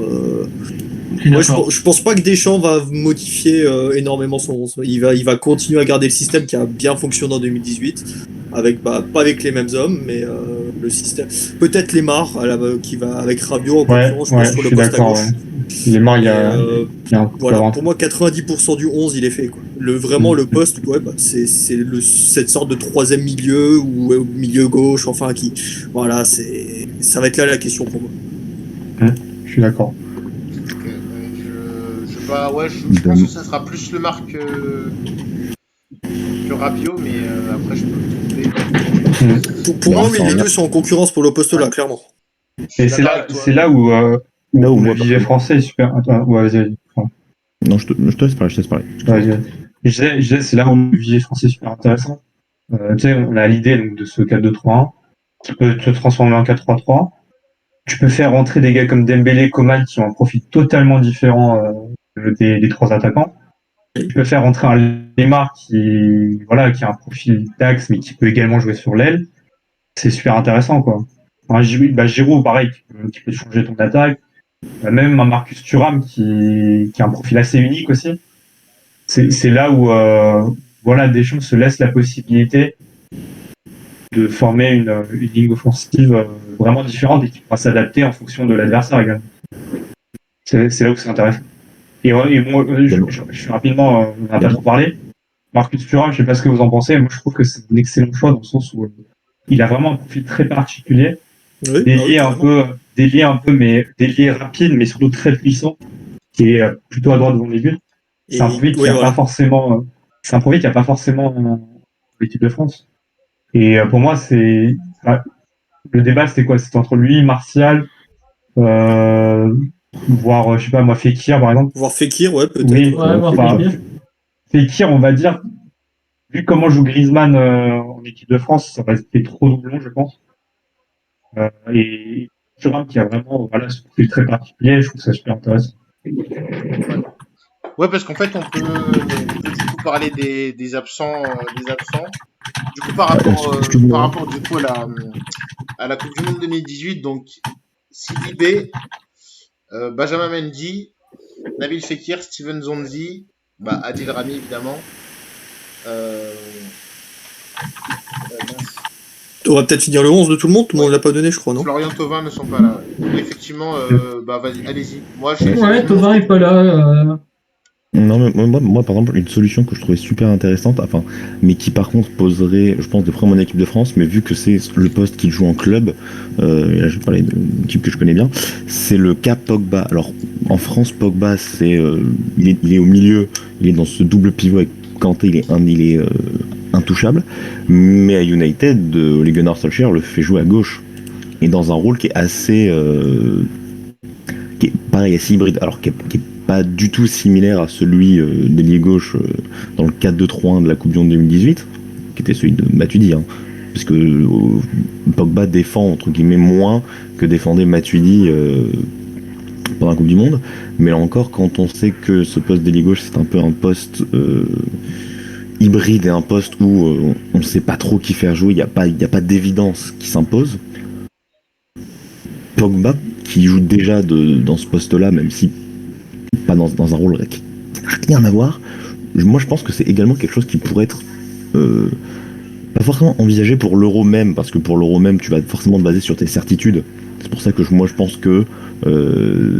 Moi, je pense pas que Deschamps va modifier énormément son. Il va continuer à garder le système qui a bien fonctionné en 2018, avec pas avec les mêmes hommes, mais le système. Peut-être Lemar qui va avec Rabiot en concurrence, je pense, sur le poste à gauche. Ouais. Lemar, il y a voilà, pour moi, 90% du 11, il est fait, quoi. Vraiment, le poste, ouais, bah, c'est cette sorte de 3e milieu ou milieu gauche, enfin, qui. Voilà, ça va être là la question pour moi. Je suis d'accord. Je pense que ça sera plus le Lemar que Rabiot, mais après je peux me tromper. Pour moi, oui, les deux sont en concurrence pour le poste là, clairement. Et c'est là où le vivier français est super. Attends, ouais, vas-y. Non, je te laisse parler. Vas-y. Je disais, c'est là où le vivier français est super intéressant. Tu sais, on a l'idée donc, de ce 4-2-3-1 qui peut se transformer en 4-3-3. Tu peux faire rentrer des gars comme Dembélé, Coman qui ont un profil totalement différent des 3 attaquants. Tu peux faire rentrer un Lemar qui a un profil d'axe mais qui peut également jouer sur l'aile. C'est super intéressant, quoi. Giroud, pareil, qui peut changer ton attaque. Même un Marcus Thuram qui a un profil assez unique aussi. C'est là où Deschamps se laisse la possibilité de former une ligne offensive vraiment différente et qui pourra s'adapter en fonction de l'adversaire également. C'est là où c'est intéressant. Et moi, je suis rapidement, on n'a pas trop parlé. Marcus Thuram, je sais pas ce que vous en pensez, moi je trouve que c'est un excellent choix dans le sens où il a vraiment un profil très particulier, délié un peu, mais délié rapide, mais surtout très puissant, qui est plutôt à droite devant les buts. C'est un profil qui n'a pas forcément, en équipe de France. Et pour moi, le débat c'était quoi? C'était entre lui, Martial, voire, je sais pas, moi, Fekir, par exemple. Voir Fekir, ouais, peut-être. Oui, Fekir, on va dire, vu comment joue Griezmann en équipe de France, ça va être trop doublon, je pense. Et Thuram qui a vraiment, ce profil très particulier, je trouve ça super intéressant. Ouais, parce qu'en fait, on peut du coup parler des absents. Du coup, par rapport du coup à la Coupe du Monde 2018, donc Sidibé, Benjamin Mendy, Nabil Fekir, Steven Zonzi, Adil Rami évidemment. On va peut-être finir le 11 de tout le monde l'a pas donné, je crois, non? Florian Thauvin ne sont pas là. Oui, effectivement, vas-y, allez-y. Moi, Thauvin est pas là. Non, mais moi, par exemple, une solution que je trouvais super intéressante, enfin, mais qui par contre poserait, je pense, des problèmes en équipe de France, mais vu que c'est le poste qu'il joue en club, et là je vais parler d'une équipe que je connais bien, c'est le cas Pogba. Alors, en France, Pogba, il est au milieu, il est dans ce double pivot avec Kanté, il est intouchable, mais à United, Ole Gunnar Solskjaer le fait jouer à gauche, et dans un rôle qui est assez, qui est pareil, assez hybride, alors qui est pas du tout similaire à celui d'ailier gauche dans le 4-2-3-1 de la Coupe du Monde 2018, qui était celui de Matuidi, hein, parce que Pogba défend entre guillemets moins que défendait Matuidi pendant la Coupe du Monde, mais là encore, quand on sait que ce poste d'ailier gauche c'est un peu un poste hybride et un poste où on ne sait pas trop qui faire jouer, il n'y a pas d'évidence qui s'impose. Pogba, qui joue déjà dans ce poste-là, même si pas dans un rôle qui n'a rien à voir, moi je pense que c'est également quelque chose qui pourrait être pas forcément envisagé pour l'Euro même, parce que pour l'Euro même tu vas forcément te baser sur tes certitudes. C'est pour ça que moi je pense que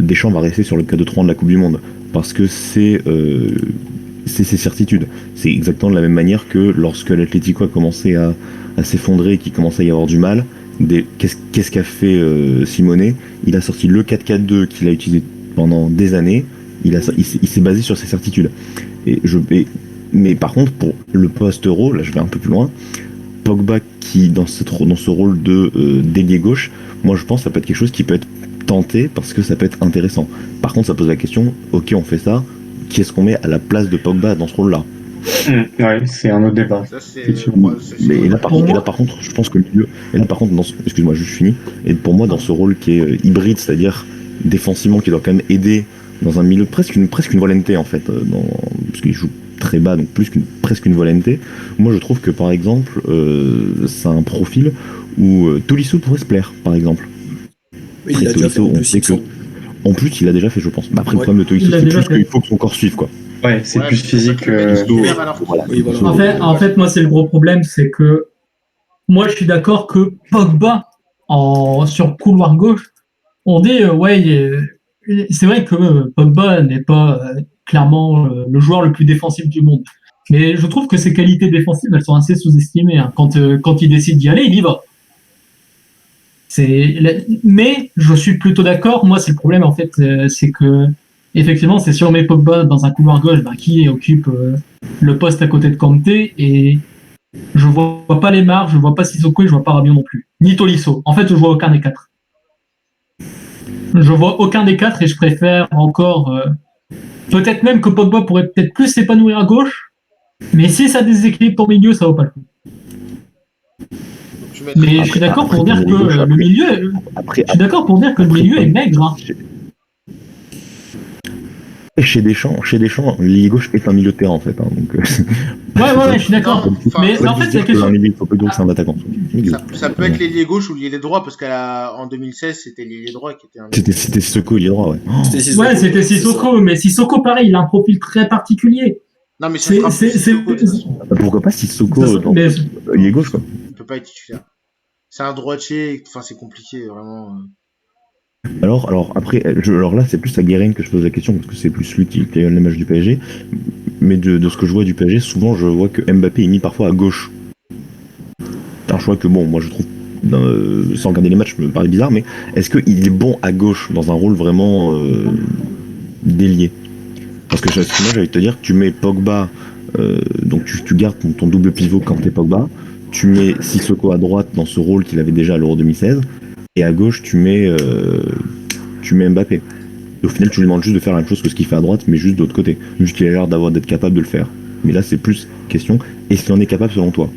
Deschamps va rester sur le 4-2-3 de la Coupe du Monde, parce que c'est ses certitudes. C'est exactement de la même manière que lorsque l'Atlético a commencé à s'effondrer et qu'il commençait à y avoir du mal, qu'est-ce qu'a fait Simone? Il a sorti le 4-4-2 qu'il a utilisé pendant des années. Il s'est basé sur ses certitudes. Mais par contre, pour le poste euro, là je vais un peu plus loin, Pogba qui dans ce rôle d'ailier gauche, moi je pense que ça peut être quelque chose qui peut être tenté parce que ça peut être intéressant. Par contre, ça pose la question, ok, on fait ça, qui est-ce qu'on met à la place de Pogba dans ce rôle-là? Ouais, c'est un autre débat. Mais là, par contre, je pense que le milieu. Et là, par contre, excuse-moi, je finis. Et pour moi, dans ce rôle qui est hybride, c'est-à-dire défensivement, qui doit quand même aider dans un milieu presque une volonté en fait, parce qu'il joue très bas, donc presque une volonté. Moi, je trouve que par exemple, c'est un profil où Tolisso pourrait se plaire, par exemple. Oui, il a déjà fait en plus, en plus, il a déjà fait, je pense. Après, le problème de Tolisso, c'est plus qu'il faut que son corps suive, quoi. Ouais, c'est plus physique. En fait, moi, c'est le gros problème, c'est que moi, je suis d'accord que Pogba, sur couloir gauche, on dit, c'est vrai que Pogba n'est pas clairement le joueur le plus défensif du monde. Mais je trouve que ses qualités défensives, elles sont assez sous-estimées. Hein. Quand il décide d'y aller, il y va. Mais je suis plutôt d'accord. Moi, c'est le problème, en fait, c'est que effectivement, c'est si on met Pogba dans un couloir gauche, qui occupe le poste à côté de Kanté, et je vois pas les marques, je vois pas Sissoko et je vois pas Rabiot non plus. Ni Tolisso. En fait, je vois aucun des quatre. Je vois aucun des quatre et je préfère encore... peut-être même que Pogba pourrait peut-être plus s'épanouir à gauche, mais si ça déséquilibre ton milieu, ça vaut pas le coup. Mais je suis d'accord pour dire que le milieu... Je suis d'accord pour dire que le milieu est maigre. Hein. Chez Deschamps, l'ailier gauche est un milieu de terrain en fait. Hein, donc, ouais, je suis d'accord. Mais en fait, c'est la question. Il faut pas dire que c'est un attaquant. Ça peut être l'ailier gauche ou l'ailier droit, parce qu'en 2016, c'était l'ailier droit qui était un. C'était Sissoko, l'ailier droit, ouais. Ouais, c'était Sissoko, mais Sissoko, pareil, il a un profil très particulier. Non, mais ça sera plus Sissoko. Pourquoi pas Sissoko dans l'ailier gauche, quoi. Il peut pas être titulaire. C'est un droitier, enfin, c'est compliqué, vraiment. Alors après, là c'est plus à Guérin que je pose la question parce que c'est plus lui qui a l'image du PSG. Mais de ce que je vois du PSG, souvent je vois que Mbappé est mis parfois à gauche. C'est un choix que moi je trouve, sans regarder les matchs, me paraît bizarre, mais est-ce qu'il est bon à gauche dans un rôle vraiment délié? Parce que moi j'ai envie de te dire que tu mets Pogba, donc tu gardes ton double pivot quand t'es Pogba, tu mets Sissoko à droite dans ce rôle qu'il avait déjà à l'Euro 2016. Et à gauche, tu mets Mbappé. Et au final, tu lui demandes juste de faire la même chose que ce qu'il fait à droite, mais juste de l'autre côté. Juste qu'il a l'air d'être capable de le faire. Mais là, c'est plus question, est-ce qu'il en est capable selon toi?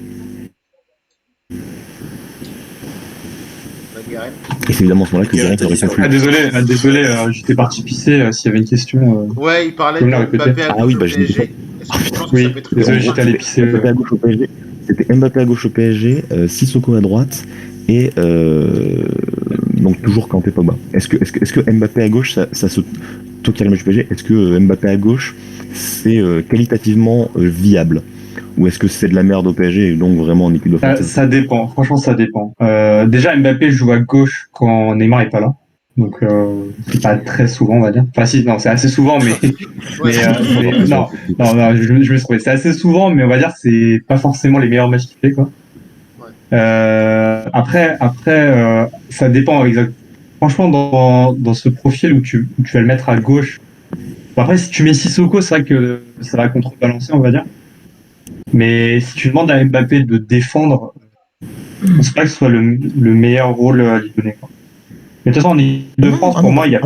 Et c'est évidemment à ce moment-là que Guérin aurait conclu. Désolé, j'étais parti pisser s'il y avait une question. Ouais, il parlait de Mbappé à gauche au PSG. Oui, désolé, j'étais allé pisser. C'était Mbappé à gauche au PSG, Sissoko à droite, et donc toujours Kanté Pogba. Est-ce que Mbappé à gauche, ça se... Toi qui as l'image du PSG, est-ce que Mbappé à gauche, c'est qualitativement viable? Ou est-ce que c'est de la merde au PSG et donc vraiment en équipe de France? Ça dépend, franchement ça dépend. Déjà Mbappé joue à gauche quand Neymar est pas là. Donc, c'est pas très souvent, on va dire. Enfin, si, non, c'est assez souvent, mais, non, je me suis trompé. C'est assez souvent, mais on va dire que c'est pas forcément les meilleurs matchs qu'il fait, quoi. Après, ça dépend franchement, dans ce profil où tu vas le mettre à gauche. Bon, après, si tu mets Sissoko, c'est vrai que ça va contrebalancer, on va dire. Mais si tu demandes à Mbappé de défendre, je pense pas que ce soit le meilleur rôle à lui donner, quoi. Mais de toute façon, en Ile-de-France, pour moi, il y a.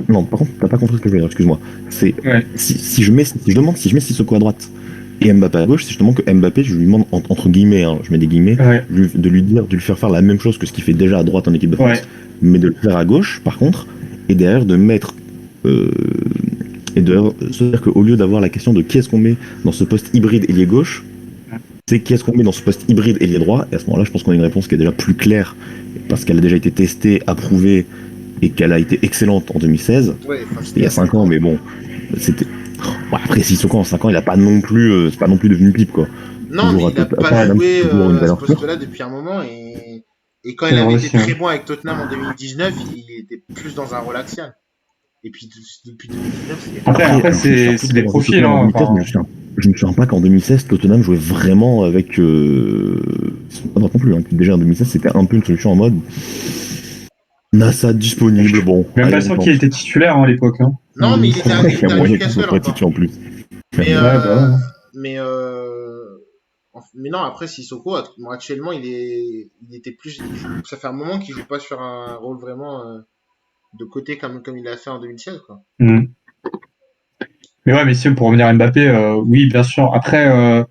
Non, par contre, t'as pas compris ce que je veux dire, excuse-moi. C'est si je demande si je mets Sissoko à droite et Mbappé à gauche, c'est justement que Mbappé, je lui demande entre guillemets, hein, je mets des guillemets, de lui faire faire la même chose que ce qu'il fait déjà à droite en équipe de France, mais de le faire à gauche, par contre, et derrière de mettre et de se dire qu'au lieu d'avoir la question de qui est-ce qu'on met dans ce poste hybride ailier gauche, c'est qui est-ce qu'on met dans ce poste hybride ailier droit, et à ce moment-là, je pense qu'on a une réponse qui est déjà plus claire parce qu'elle a déjà été testée, approuvée et qu'elle a été excellente en 2016. C'était il y a 5 ans, mais bon, c'était. Bon, après, Sissoko en 5 ans, il a pas non plus, c'est pas non plus devenu une pipe, quoi. Non, mais il a pas joué à ce poste-là depuis un moment, et quand il avait été très bon avec Tottenham en 2019, il était plus dans un rôle axial. Et puis depuis 2019, après c'est des profils. Hein, je me souviens pas qu'en 2016, Tottenham jouait vraiment avec. Pas non plus. Hein. Déjà en 2016, c'était un peu une solution en mode. Nassa disponible, bon. Même pas sûr qu'il était titulaire à l'époque. Hein. Non, mais il était à Newcastle en plus. Mais non, après Sissoko, actuellement, il était plus. Ça fait un moment qu'il joue pas sur un rôle vraiment de côté comme il l'a fait en 2016, quoi. Mais ouais, messieurs, pour revenir à Mbappé, oui, bien sûr. Après,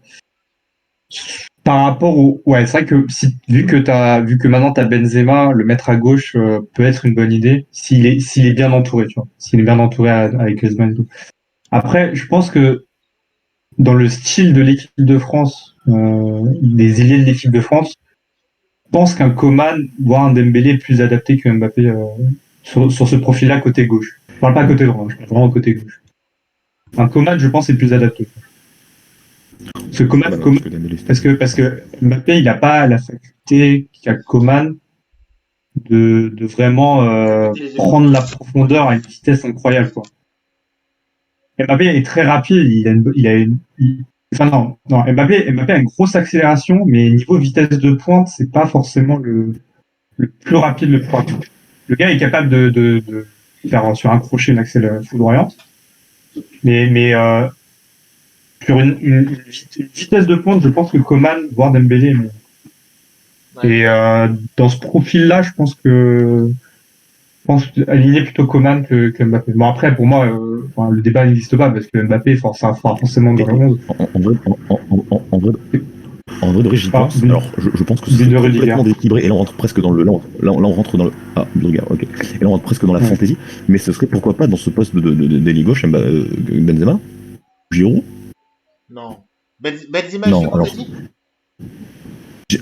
par rapport au, ouais, c'est vrai que vu que maintenant t'as Benzema, le mettre à gauche peut être une bonne idée s'il est bien entouré, tu vois, s'il est bien entouré avec Griezmann et tout. Après, je pense que dans le style de l'équipe de France, des ailiers de l'équipe de France, je pense qu'un Coman, voire un Dembélé est plus adapté que Mbappé sur ce profil-là côté gauche. Je parle pas côté droit, je parle vraiment côté gauche. Un Coman, je pense, est plus adapté. Parce que Mbappé, il n'a pas la faculté qu'a Coman de vraiment prendre la profondeur à une vitesse incroyable, quoi. Mbappé est très rapide, Mbappé a une grosse accélération, mais niveau vitesse de pointe, c'est pas forcément le plus rapide, le plus rapide. Le gars est capable de faire sur un crochet une accélération foudroyante, mais sur une vitesse de pointe, je pense que Coman, voire Dembélé est meilleur. Et dans ce profil-là, je pense aligner plutôt Coman que Mbappé. Bon, après, pour moi, le débat n'existe pas parce que Mbappé, ça fera forcément dans le monde. En vrai, j'y pense. Alors, je pense que c'est complètement déséquilibré. Et là, on rentre presque dans le. Là, on rentre dans le. Ah, Rudiger, ok. Et là, on rentre presque dans la fantaisie. Mais ce serait pourquoi pas dans ce poste d'ailier gauche, Benzema, Giroud. Non. Benzema, non, alors.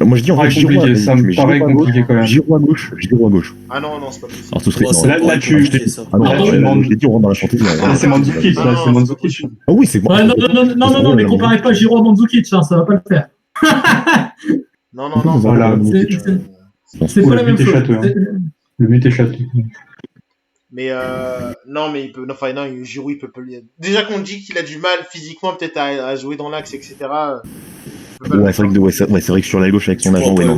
Moi je dis en vrai Giroud, ça me paraît compliqué quand même. Giroud à gauche. Ah non, c'est pas possible. Alors ce serait. Là, tu. J'ai dit on rentre dans la fantaisie. C'est Mandzukic, là, c'est Mandzukic. Ah oui, c'est bon. Non, mais comparez pas Giroud à Mandzukic, ça va pas le faire. Non. Voilà. C'est pas la même chose. Le but est château. Mais non, mais il peut. Enfin, non, Giroud, il peut pas. Déjà qu'on dit qu'il a du mal physiquement, peut-être à jouer dans l'axe, etc. Ouais, c'est vrai que sur la gauche avec son agent, il va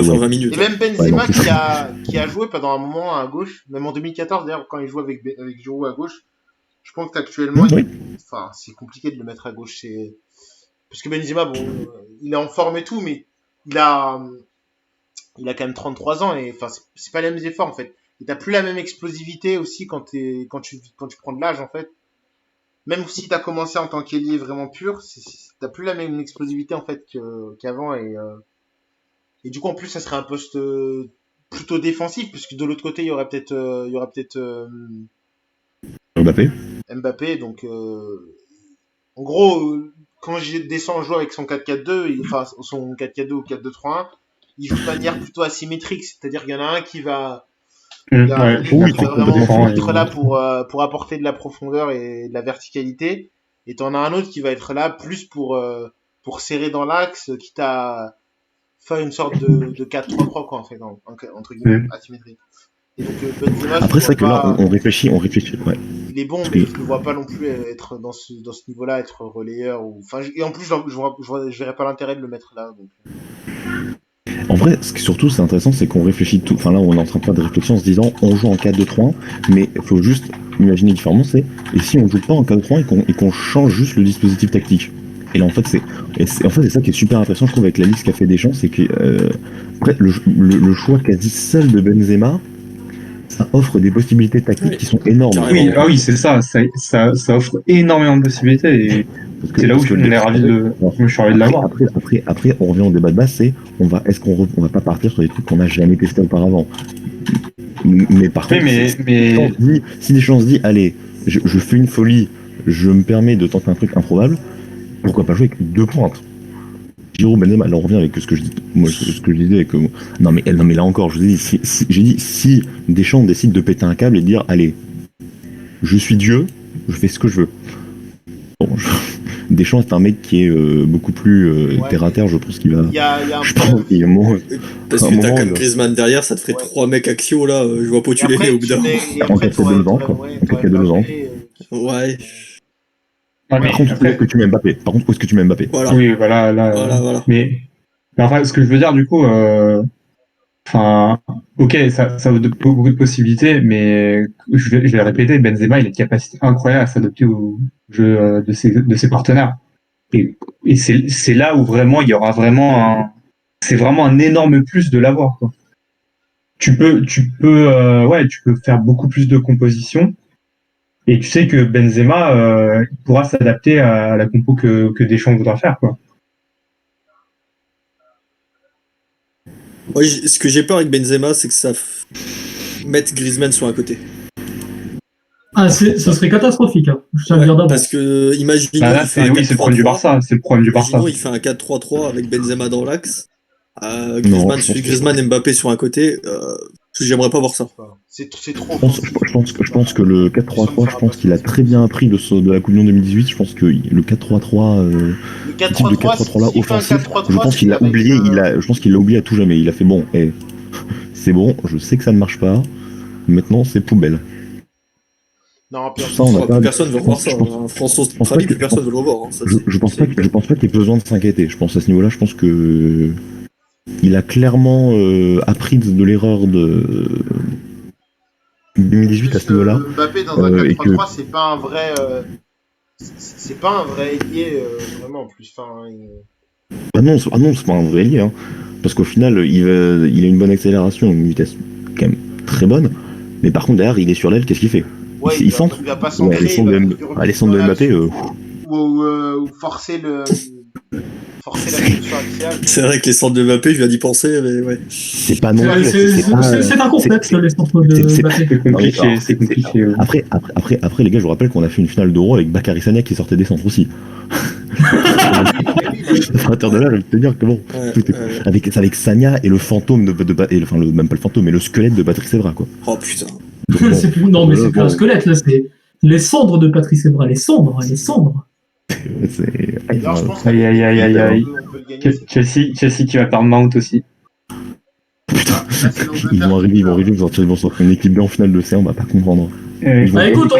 faire 20 minutes. Et même Benzema qui a joué pendant un moment à gauche, même en 2014 d'ailleurs, quand il joue avec Giroud à gauche, je pense qu'actuellement, c'est compliqué de le mettre à gauche. Parce que Benzema, bon, il est en forme et tout, mais il a quand même 33 ans et enfin, c'est pas les mêmes efforts en fait. Et t'as plus la même explosivité aussi quand tu prends de l'âge en fait. Même si t'as commencé en tant qu'ailier vraiment pur, t'as plus la même explosivité en fait qu'avant et du coup en plus ça serait un poste plutôt défensif puisque de l'autre côté il y aurait peut-être Mbappé donc en gros quand je descends en jouant avec son 4-4-2 enfin son 4-4-2 ou 4-2-3-1 il joue de manière plutôt asymétrique, c'est-à-dire qu'il y en a un qui va vraiment être là pour apporter de la profondeur et de la verticalité, et t'en as un autre qui va être là plus pour serrer dans l'axe, quitte à faire une sorte de 4-3-3 quoi en fait, entre guillemets, asymétrique. Et donc Benzema, Après, c'est vrai que là, pas... on réfléchit, ouais. Il est bon, mais je le vois pas non plus être dans ce niveau-là, être relayeur. Enfin, et en plus, je verrais pas l'intérêt de le mettre là. Donc. En vrai, ce qui surtout c'est intéressant, c'est qu'on réfléchit tout. Enfin là, on est en train de faire des réflexions en se disant, on joue en 4-2-3, mais il faut juste imaginer différemment, c'est et si on joue pas en 4-3 et qu'on change juste le dispositif tactique. Et là, en fait, c'est ça qui est super intéressant, je trouve, avec la liste qu'a fait Deschamps, c'est que après, le choix quasi seul de Benzema, ça offre des possibilités tactiques qui sont énormes. Oui, c'est ça. Ça offre énormément de possibilités. Et c'est là où je suis ravi de l'avoir. Après, on revient au débat de base, c'est est-ce qu'on va pas partir sur des trucs qu'on n'a jamais testés auparavant. Mais par contre, si Deschamps se dit, allez, je fais une folie, je me permets de tenter un truc improbable, pourquoi pas jouer avec 2 pointes? Giroud, Benzema, là on revient avec ce que je dis. Moi, ce que je disais avec. Non mais là encore, je vous ai dit, j'ai dit, si Deschamps décide de péter un câble et de dire, allez, je suis Dieu, je fais ce que je veux. Bon, Deschamps est un mec qui est beaucoup plus terre à terre, je pense qu'il va. Je pense qu'il y a un moment. Parce que t'as comme Griezmann derrière, ça te ferait 3 mecs axiaux là, je vois pas où tu les mets au bout d'un moment. En 4-2 ans, quoi. En 4-2 ans. Ouais. Par contre, où est-ce que tu mets Mbappé? Voilà. Oui, voilà. Mais enfin, ce que je veux dire, du coup, ok, ça ouvre beaucoup de possibilités, mais je vais le répéter, Benzema, il a une capacité incroyable à s'adapter au jeu de ses partenaires. Et c'est là où vraiment il y aura c'est vraiment un énorme plus de l'avoir, quoi. Tu peux faire beaucoup plus de compositions. Et tu sais que Benzema, il pourra s'adapter à la compo que Deschamps voudra faire, quoi. Ouais, ce que j'ai peur avec Benzema, c'est que ça mette Griezmann sur un côté. Ah, ce serait catastrophique. Hein. Je tiens à le dire d'abord. Parce que, imaginons, c'est le problème du Barça. C'est le problème du Barça. Imaginons, il fait un 4-3-3 avec Benzema dans l'axe. Griezmann et Mbappé sur un côté. J'aimerais pas voir ça. C'est trop. Je pense que le 4-3-3, je pense qu'il a très bien appris de la Coupe du Monde 2018. Je pense que le 4-3-3, le 4-3-3 là offensif, je pense qu'il l'a oublié. Je pense qu'il l'a oublié à tout jamais. Il a fait bon, c'est bon. Je sais que ça ne marche pas. Maintenant, c'est poubelle. Non, personne ne veut voir ça. François Australie, plus personne ne veut le revoir. Je pense pas qu'il y ait besoin de s'inquiéter. Je pense à ce niveau-là, je pense que il a clairement appris de l'erreur de 2018 à ce niveau-là. Mbappé dans un 4-3-3, c'est pas un vrai ailier vraiment en plus. Ah non, c'est pas un vrai ailier, hein. Parce qu'au final, il a une bonne accélération, une vitesse quand même très bonne. Mais par contre derrière, il est sur l'aile, qu'est-ce qu'il fait? Ouais, il centre. Il va pas centrer. Les centres de Mbappé. Ou forcer la fonction axiale. C'est vrai que les centres de Mbappé, je viens d'y penser, mais ouais. C'est pas non. C'est un complexe, les centres de Mbappé. C'est compliqué. Après, les gars, je vous rappelle qu'on a fait une finale d'Euro avec Bakary Sagna qui sortait des centres aussi. De là, je vais te dire que bon, avec Sagna et le fantôme même pas le fantôme, mais le squelette de Patrice Evra, quoi. Oh putain. C'est plus un squelette, là, c'est les cendres de Patrice Evra, les cendres. Aïe. Chelsea qui va perdre Mount aussi. Putain, ils vont arriver, ils vont sortir une équipe B en finale de C, on va pas comprendre. Écoute,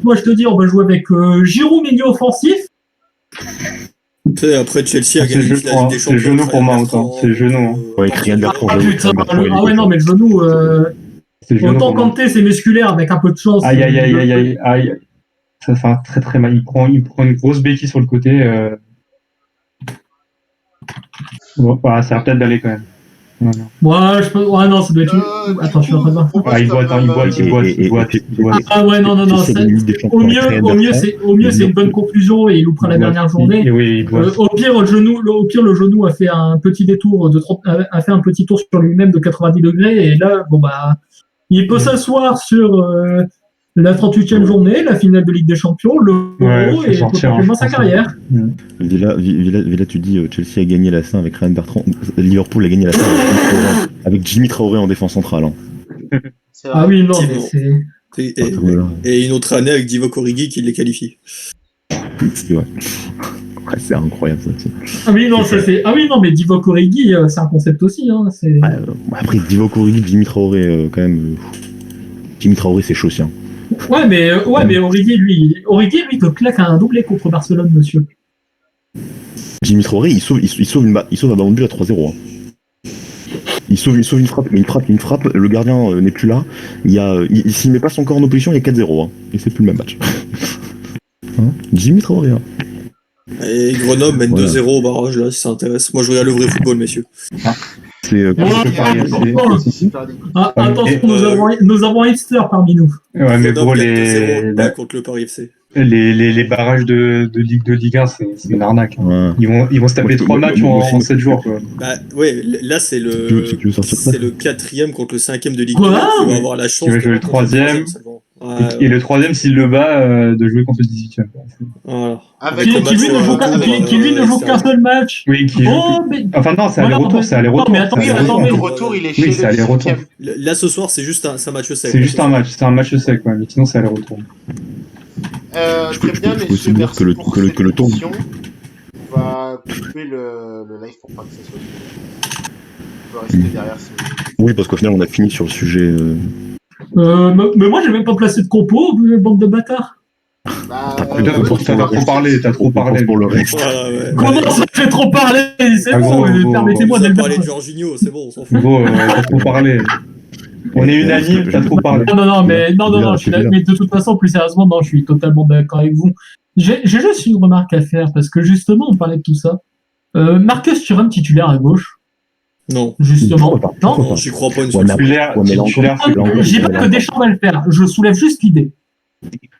moi je te dis, on va jouer avec Giroud milieu offensif. Tu sais, après Chelsea a gagné la Ligue des Champions. C'est le genou pour moi, c'est le genou. Ouais, Kylian Bertrand. Ah ouais, non, mais le genou. Autant Kanté, c'est musculaire avec un peu de chance. Aïe. Ça fait très très mal. Il prend une grosse béquille sur le côté. Voilà, ça va peut-être d'aller quand même. Ouais, non, ça doit être. Attends, je suis en train de voir. Il boite. Ah ouais, non. Au mieux, c'est une bonne conclusion et il loupera la dernière journée. Au pire, le genou a fait un petit détour a fait un petit tour sur lui-même de 90 degrés et là, il peut s'asseoir sur la 38e journée, la finale de Ligue des Champions, l'Euro et potentiellement sa carrière. Villa, tu dis Chelsea a gagné la C avec Ryan Bertrand. Liverpool a gagné la C avec Jimmy Traoré en défense centrale. Hein. Ah oui, non, mais c'est. Et une autre année avec Divock Origi qui les qualifie. C'est vrai. Ouais, c'est incroyable ça. Ah oui, non, ça c'est. Ah oui, non, mais Divock Origi, c'est un concept aussi. Hein, c'est... Après, Divock Origi, Jimmy Traoré, quand même. Jimmy Traoré, c'est chaud aussi. Hein. Ouais, mais Origi, lui, te claque un doublé contre Barcelone, monsieur. Jimmy Traoré, il sauve un ballon de but à 3-0. Hein. Il sauve une frappe, le gardien n'est plus là. S'il met pas son corps en opposition, il y a 4-0. Hein. Et c'est plus le même match. Hein, Jimmy Traoré. Hein. Et Grenoble mène 2-0 au barrage, là, si ça intéresse. Moi, je regarde le vrai football, messieurs. C'est attention, nous avons un hipster parmi nous. Ouais, mais Grenoble bon, mène 2-0 contre le Paris FC. Les barrages de Ligue 1, c'est une arnaque. Hein. Ouais. Ils vont se taper 3 matchs en 7 jours. Quoi. Bah ouais, là c'est le 4e contre le 5e de Ligue 1. Quoi qui va avoir la chance de jouer le 3e. Et le 3e, s'il le bat, de jouer contre le 18e. Voilà. Qui lui ne joue qu'un seul match. Oui, Enfin non, c'est aller-retour. Non, mais attends, le retour, il est chez le aller-retour. Là ce soir, c'est juste un match sec. C'est juste un match sec, mais sinon c'est aller-retour. Je peux aussi dire que le tour. On va couper le live pour pas que ça soit. On va rester derrière. Oui, parce qu'au final, on a fini sur le sujet. Mais moi, j'ai même pas placé de compo, bande de bâtards. T'as trop parlé pour le reste. Comment ça fait trop parler? C'est bon, permettez-moi de parler de Jorginho, c'est bon, on s'en fout. T'as trop parlé. On est unanime, t'as trop parlé. Non, mais de toute façon, plus sérieusement, non, je suis totalement d'accord avec vous. J'ai juste une remarque à faire, parce que justement, on parlait de tout ça. Marcus Thuram titulaire à gauche. Non. Justement. Non, j'y crois pas une seule. J'ai pas que Deschamps va le faire. Je soulève juste l'idée.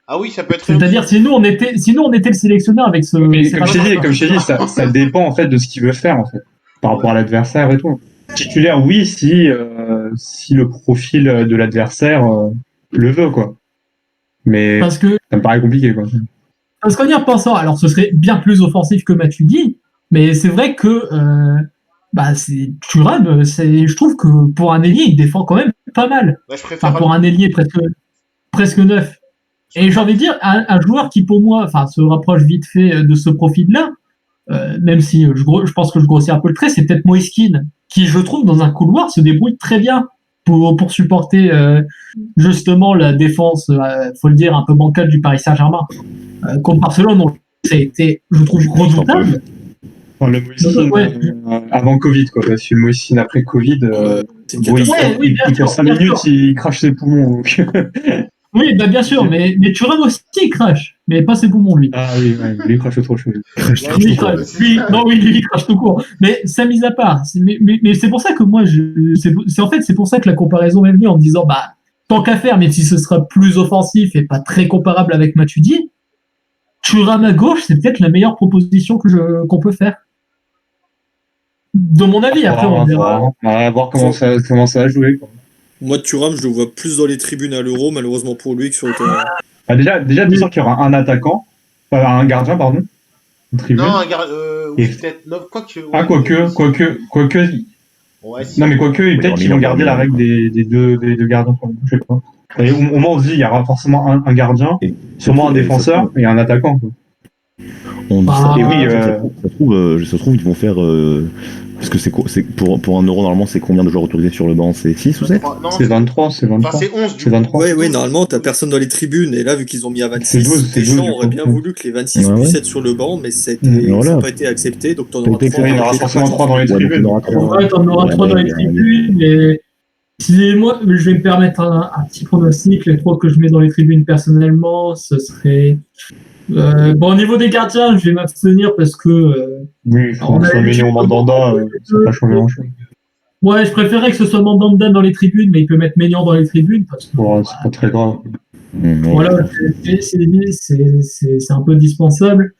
Ah oui, ça peut être. C'est-à-dire, si nous on était le sélectionneur avec ce. Mais comme je t'ai dit, ça dépend en fait de ce qu'il veut faire en fait, par rapport à l'adversaire et tout. Titulaire, oui, si le profil de l'adversaire le veut, quoi. Mais parce que ça me paraît compliqué, quoi. Parce qu'en y repensant, alors ce serait bien plus offensif que Matuidi, mais c'est vrai que Thuram, je trouve que pour un ailier, il défend quand même pas mal. Pour un ailier presque neuf. Et j'ai envie de dire, un joueur qui pour moi se rapproche vite fait de ce profil-là, même si je pense que je grossis un peu le trait, c'est peut-être Moise Kean, qui je trouve dans un couloir se débrouille très bien pour supporter justement la défense, faut le dire, un peu bancale du Paris Saint-Germain. Contre Barcelone, ça a été, je trouve, redoutable. Le Moise avant Covid, quoi, parce que le Moise après Covid, il tient 5 minutes, il crache ses poumons. Oui, bien sûr, mais Thuram aussi, il crache, mais pas ses poumons, lui. Ah oui, lui, il crache trop chaud. Lui, il crache tout court. Mais ça, mis à part, mais c'est pour ça que moi, c'est pour ça que la comparaison m'est venue en me disant, tant qu'à faire, même si ce sera plus offensif et pas très comparable avec Matuidi, Thuram à gauche, c'est peut-être la meilleure proposition qu'on peut faire. De mon avis, après, on verra. On va voir comment ça va jouer, quoi. Moi, Thuram, je le vois plus dans les tribunes à l'Euro, malheureusement pour lui, que sur le terrain. Déjà, tu sens qu'il y aura un attaquant, un gardien, pardon. Non, un gardien, oui, peut-être, non, quoique. Quoique. Ouais, si non, mais quoique, peut-être qu'ils vont garder la règle des deux gardiens, je sais pas. Et au moment où on se dit, il y aura forcément un gardien, sûrement un défenseur et un attaquant, quoi. On dit ça. Et oui, ça se trouve, ils vont faire. Parce que c'est pour un euro, normalement, c'est combien de joueurs autorisés sur le banc? C'est 6 ou 7? C'est 23, c'est 23. Enfin, c'est 11, c'est 23. Oui, normalement, t'as personne dans les tribunes. Et là, vu qu'ils ont mis à 26, les gens auraient bien voulu que les 26 puissent être sur le banc, mais ça n'a pas été accepté. Donc, t'en auras 3. Il y en aura forcément 3 dans les tribunes. Ouais, t'en auras 3 dans les tribunes. Et si moi, je vais me permettre un petit pronostic. Les 3 que je mets dans les tribunes personnellement, ce serait. Au niveau des gardiens, je vais m'abstenir parce que. Oui, François Ménion, Mandanda, ça n'a pas changé grand-chose. Ouais, je préférais que ce soit Mandanda dans les tribunes, mais il peut mettre Ménion dans les tribunes. Parce que, c'est pas très grave. Voilà, c'est un peu dispensable.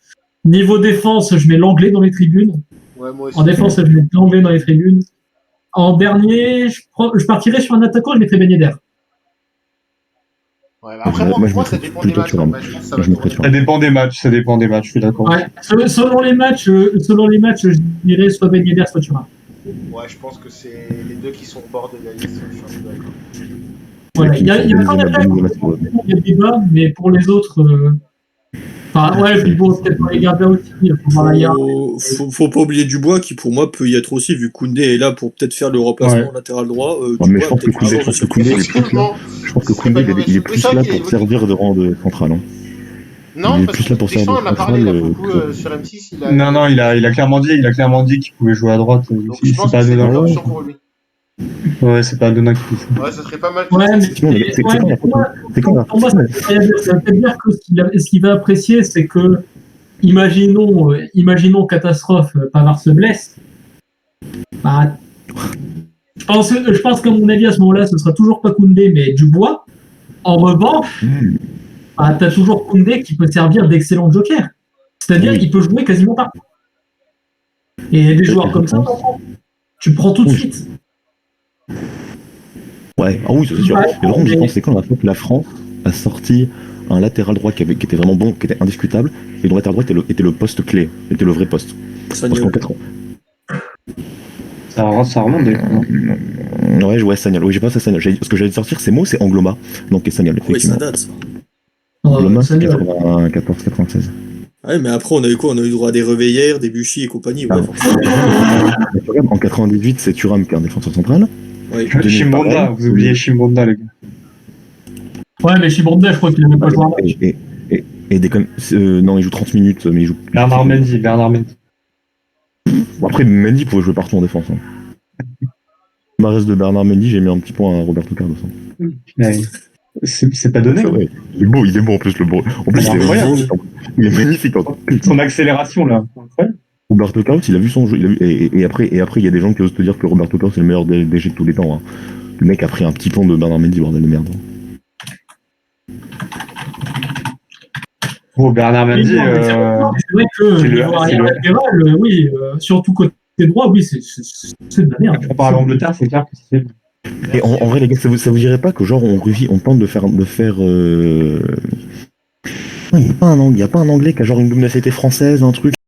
Niveau défense, je mets l'anglais dans les tribunes. Ouais, moi aussi. En défense, je mets l'anglais dans les tribunes. En dernier, je partirais sur un attaquant, je mettrais Ben Yedder. Ouais, après, moi, ça dépend des matchs. Ça dépend des matchs, je suis d'accord. Ouais, selon les matchs, je dirais soit Ben Yedder, soit Thuram. Ouais, je pense que c'est les deux qui sont au bord de la liste. Je suis d'accord. Voilà, il y a pas d'attaque, il y a débat, mais pour les autres, Enfin, ouais, puis bon, peut-être pour les gardiens aussi, il faut voir la hiérarchie. Faut pas oublier Dubois qui pour moi peut y être aussi vu que Koundé est là pour peut-être faire le remplacement latéral droit. Mais je pense que Koundé, il est plus là pour servir de rang de central. Hein. Non, il est parce plus là pour que Deschamps en a parlé là, beaucoup sur M6. Non, il a clairement dit qu'il pouvait jouer à droite. Donc je pense que c'est une option pour lui. Ouais, c'est pas Adona qui fait ça. Ouais, ça serait pas mal. Ouais, mais pour moi, ça veut dire que ce qu'il va apprécier, c'est que, imaginons catastrophe, Pavard se blesse. Bah, je pense qu'à mon avis, à ce moment-là, ce sera toujours pas Koundé, mais Dubois. En revanche, bah, t'as toujours Koundé qui peut servir d'excellent joker. C'est-à-dire qu'il peut jouer quasiment partout. Et des joueurs comme ça, tu prends tout de suite. Ouais, ah oui, c'est sûr. Mais par contre, je pense que c'est quand la France a sorti un latéral droit qui était vraiment bon, qui était indiscutable, et le latéral droit était le poste clé, était le vrai poste. Parce qu'en 4 ans. Ça remonte. Ouais, Sagnol. Oui, j'ai pas ça, Sagnol. Ce que j'allais sortir, ces mots, c'est Angloma. Donc, Sagnol, effectivement. Oui, ça date, ça. Angloma, c'est 94-96. Ouais, mais après, on a eu quoi? On a eu droit à des Reveillères, des Buchy et compagnie. Ouais, en 98, c'est Thuram qui est un défenseur central. Ouais. Chimbonda, vous oubliez Chimbonda, les gars. Ouais, mais Chimbonda, je crois qu'il n'a même pas joué un match. Non, il joue 30 minutes, mais il joue. Bernard Mendy. Bon, après, Mendy pouvait jouer partout en défense. Hein. Ma reste de Bernard Mendy, j'ai mis un petit point à Roberto Carlos. Ouais. C'est pas donné. Ouais. Il est beau en plus, le beau. En plus, il est magnifique. Son accélération, là. Incroyable. Roberto Carlos, il a vu son jeu. Et après, il y a des gens qui osent te dire que Roberto Carlos est le meilleur DG de tous les temps. Hein. Le mec a pris un petit plan de Bernard Mendy, bordel de merde. Oh, Bernard Mendy. C'est vrai que niveau arrière latéral, oui, surtout côté droit, oui, c'est de la merde. On parle à l'Angleterre, c'est clair que c'est. Et en vrai, les gars, ça vous dirait pas que genre on tente de faire il n'y a pas un anglais qui a genre une double nationalité française, un truc.